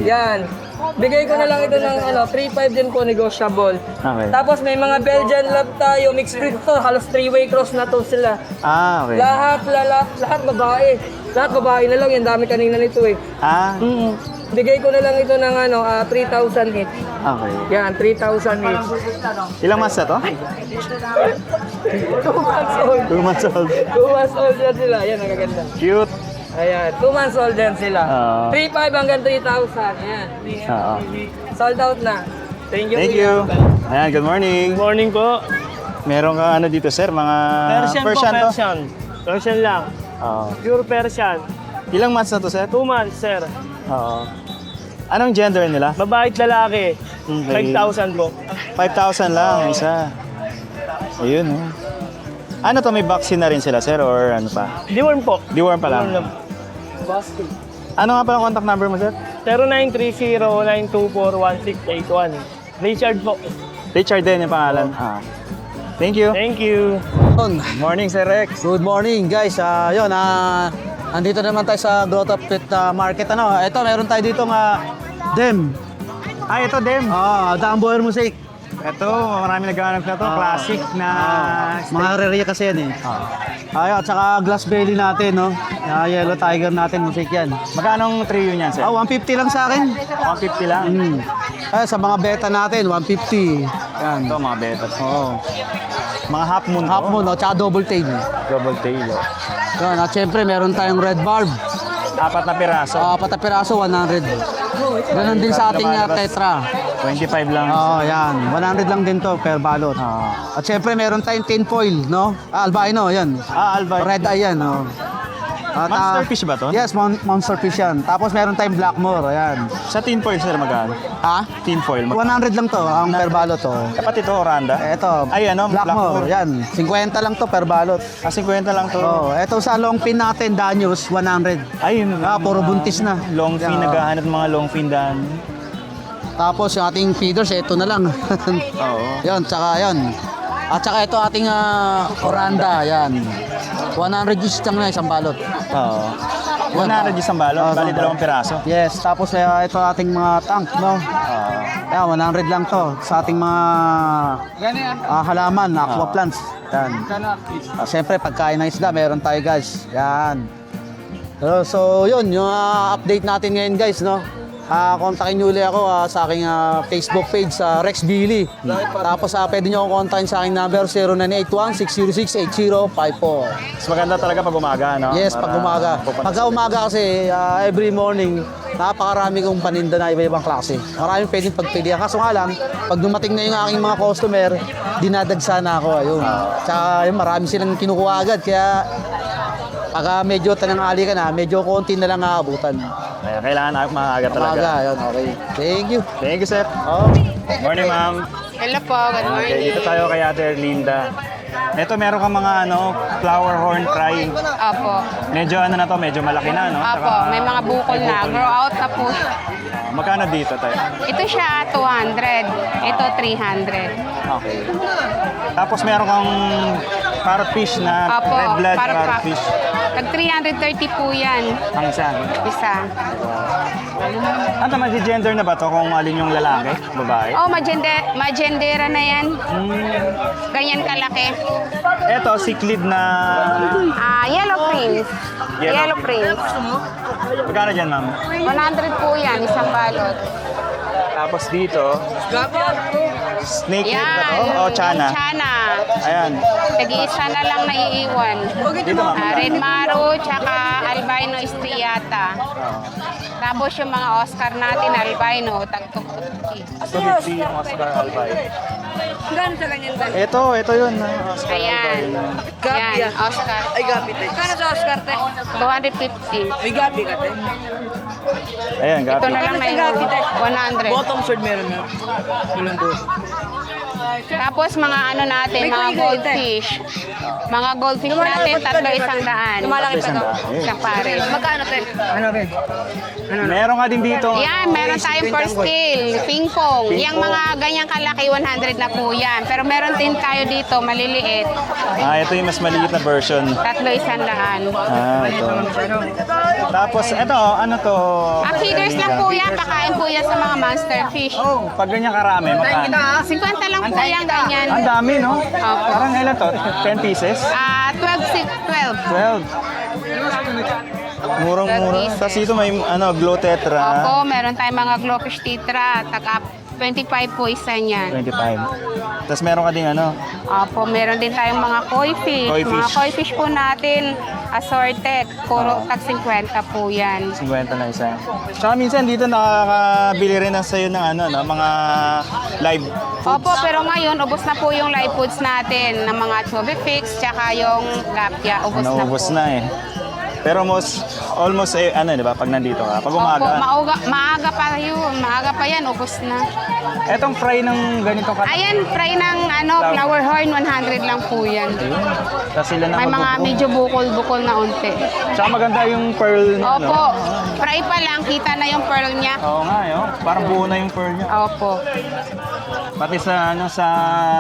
Yan. Bigay ko na lang ito ng 3,500 din po, negotiable. Okay. Tapos may mga Belgian Lab tayo, mixed breed to. Halos 3-way cross na to sila. Okay. Lahat babae. Lahat babae na lang. Yan, dami kanina nito eh. Bigay ko na lang ito ng 3,000 each. Okay. Yan, 3,000 each. Ilang months na to? 2 months old. 2 months old. 2 months old yan sila. Yan, ang gaganda. Cute. Ayan, 2 months old din sila. 3,500 hanggang 3,000. Ayan. Oo. Sold out na. Thank you. Thank you. Ayan, good morning. Morning po. Meron ka dito, sir? Mga Persian to? Persian lang. Pure Persian. Ilang months na to, sir? 2 months, sir. Oo. Anong gender nila? Babae at lalaki. Okay. 5,000 po. 5,000 lang, isa. Ayun, oh. Ano to, may vaccine na rin sila, sir? Or ano pa? Deworm po. Deworm pa lang. Ano nga pala contact number mo, sir? 0930-924-1681. Richard po. Richard din yung pangalan. Thank you. Thank you. Morning, Sir Rex. Good morning, guys. Andito naman tayo sa Grotto Pet Market. Ito, meron tayo dito Dem. Ito, Dem. Daang Boer Music. Ito, marami naghahanap na to. Classic na... Mga rare kasi yan eh. At saka glass belly natin, no? Yellow Tiger natin, music yan. Magkano ang trio niyan, sir? 150 lang sa akin. 150 lang. Sa mga beta natin, 150. Yan. Ito, mga betas. Oo. Mga half moon. Half moon, tsaka double tail. Double tail. Yan, at syempre, meron tayong red barb. 4 na piraso. 4 na piraso, 100. Ganon din sa ating tetra. 25 lang. Oo, yan. 100 lang din to per balot. At syempre, meron tayong tin foil, no? Albino, yan. Albino. Red eye yan, oh. At, Monster fish ba to? Yes, monster fish yan. Tapos meron tayong blackmore, ayan. Sa tin foil, sir, magkano? Ha? Tin foil. 100 lang to, ang per balot to. Dapat ito, Oranda? Ito, Ay, ano? blackmore, yan. 50 lang to per balot. 50 lang to. Oh, ito sa long fin natin, Danius, 100. Ay, puro buntis na. Long fin, naghahanap ng mga long fin dan. Tapos yung ating feeders, ito na lang. Oo. Yan, tsaka yan. At tsaka ito ating Oranda, yan. 100 gis lang na isang balot. Oo. 100 isang balot, bali 2 piraso. Yes, tapos ito ating mga tank, no? Yan, 100 lang to sa ating mga halaman, aqua plants. Yan. Siyempre, pagkain ng isda, meron tayo guys. Yan. So, yun, yung update natin ngayon guys, no? Kontakin nyo ulit ako sa aking Facebook page sa Rex Billy. Tapos pwede nyo akong kontakin sa aking number 0981-606-8054. Mas maganda talaga pag umaga, no? Yes, pag umaga. Pagka umaga kasi, every morning, napakarami kong paninda na iba-ibang klase. Maraming pwedeng pagpilihan. Kaso nga lang, pag dumating na yung aking mga customer, dinadagsa na ako. Ayun. Tsaka marami silang kinukuha agad. Kaya pagka medyo tanangali ka na, medyo konti na lang aabutan. Kaya kailangan maaga talaga. Umaga, yun. Okay. Thank you. Thank you, sir. Morning, ma'am. Hello po, good morning. Okay, dito tayo kay Ate Erlinda. Ito, meron kang mga flower horn fry. Apo. Medyo na to, medyo malaki na, no? Apo, may mga bukol na. Grow out na po. Magkano dito tayo? Ito siya 200. Ito 300. Okay. Tapos meron kang parrotfish na Apo, red blood para parrotfish. Tag 330 po yan. Ang isa. Isa. Ano naman, gender na ba to kung alin yung lalaki, babae? Oh, magendera na yan. Ganyan kalaki. Ito, cichlid na... Yellow prince. Yellow prince. Magkano dyan, ma'am? 100 po yan, isang balot. Tapos dito, snake head ba to? O chana? Chana. Ayan. Tag-iisa na lang naiiwan. Dito, ma'am. Red Maro, tsaka albino striata. Tapos yung mga Oscar natin, albino, tag-250. So, hindi yung Oscar albino. Gano'n sa ganyan ba? Ito yun. Oscar Ayan. Yan, Oscar. Ay, gabi tayo. Kano sa Oscar tayo? 250. May gabi ka tayo. Ayan, gabi. Ito na lang na 100. Bottom sword meron na. Ilang doon? Tapos mga ano natin, mga goldfish. Mga goldfish natin, 300. Lumalaki pa to. Isang pares. Magkano tayo? Ano rin? Meron ka din dito. Yan, meron tayong per scale, ping pong. Yung mga ganyang kalaki, 100 na po yan. Pero meron din tayo dito, maliliit. Ito yung mas maliit na version. 300. Ito. Tapos, ito, ano to? Feeders lang po yan, pakain po yan sa mga monster fish. Oh, pag ganyan karami, magkano? 50 lang po yan, ganyan. Ang dami, no? Opo. Parang ilan to? 10 pieces? 12. 12. Murang-mura. Tapos dito may glow tetra. Opo, meron tayong mga glowfish tetra. Taka 25 po isa niyan. 25. Tapos meron ka din Opo, meron din tayong mga koi fish. Koi Mga fish. koi fish po natin, assorted. Puro tag 50 po yan. 50 na isa. Tsaka minsan dito nakakabili rin sa'yo ng mga live foods. Opo, pero ngayon, ubos na po yung live foods natin ng mga chubby fix, tsaka yung lapya, ubos na po. Naubos na eh. Pero almost di ba, pag nandito ka, pag umaga. Opo, maaga pa yun. Maaga pa yan, ubos na. Etong fry ng ganitong Ayan, fry ng flower horn, 100 lang po yan. Tapos sila na May mga medyo bukol-bukol na unti. Tsaka maganda yung pearl niya, Opo, fry pa lang, kita na yung pearl niya. Oo nga, parang buo na yung pearl niya. Opo. Pati sa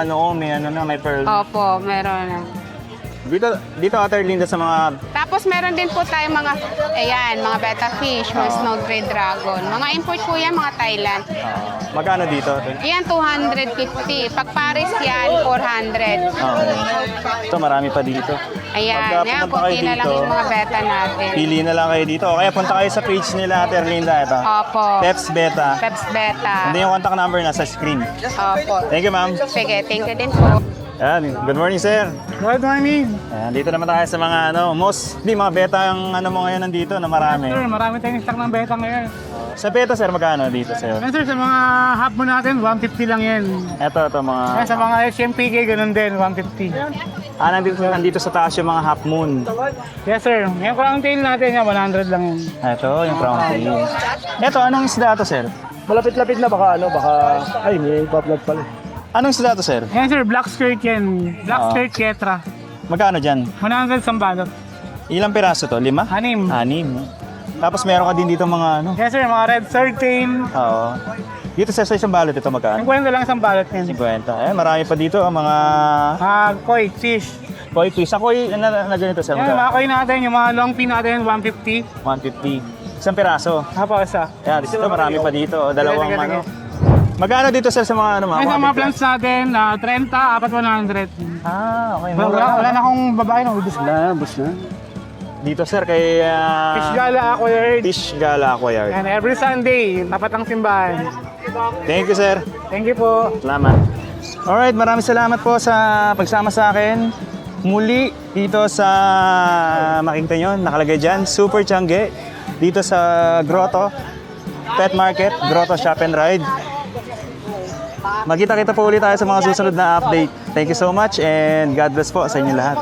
noo may pearl. Opo, meron na. Dito Ate Erlinda sa mga... Tapos meron din po tayo mga, ayan, mga betta fish, mga snow gray dragon. Mga import po yan, mga Thailand. Magkano dito? Yan, 250. Pag Paris yan, 400. Ito, marami pa dito. Ayan, yan, pumunta kayo kunti na lang dito, yung mga betta natin. pili na lang kayo dito. O kaya punta kayo sa page nila Ate Erlinda. Ito. Opo. Peps Beta. Peps Beta. Hindi yung contact number nasa screen. Opo. Thank you, ma'am. Sige, thank you din po. Ayan, good morning, sir. Good morning. Ayan, dito naman tayo sa mga mga beta ang mo ngayon nandito na marami. Sir, marami tayong stock ng beta ngayon. Sa beta, sir, magkano dito, sir? Yan sir, sa mga half mo natin, 150 lang yan. Ito, mga... Yan, sa mga SMPK, ganun din, 150. Nandito sa taas yung mga half moon. Yes sir, yung crown tail natin, yan, 100 lang yan. Ito, yung crown tail. Ito, anong isda to, sir? Malapit-lapit na baka ay, may pa-vlog pala. Anong isda to, sir? Yan sir, black skirt yan. Black skirt ketra. Magkano dyan? 100 sambalot. Ilang piraso to? 5? 6. 6. Tapos meron ka din dito mga Yes sir, mga red sardine. Oo. Dito sa isang balot ito magkano? 50 lang sambalot yan. 50. Marami pa dito ang mga... Koi, fish. Koi fish. Sa koi na ganito, sir. Yan, mga koi natin, yung mga long pin natin, 150. 150. Isang piraso. Hapa isa. Yan, dito marami pa dito. Dalawang Magkano dito, sir, sa mga Yan sa mga plants natin, 30, 4, 100. Okay. Wala na akong babae na ubus. Bus na. Dito, sir, kay... Fish Gala Aquayard. Fish Gala Aquayard. And every Sunday, tapat ang simbahan. Thank you, sir. Thank you po. Salamat. Alright, maraming salamat po sa pagsama sa akin. Muli dito sa makikita nyo, nakalagay dyan, Super Tiangge. Dito sa Grotto Pet Market, Grotto Shop and Ride. Magkita-kita po ulit tayo sa mga susunod na update. Thank you so much and God bless po sa inyo lahat.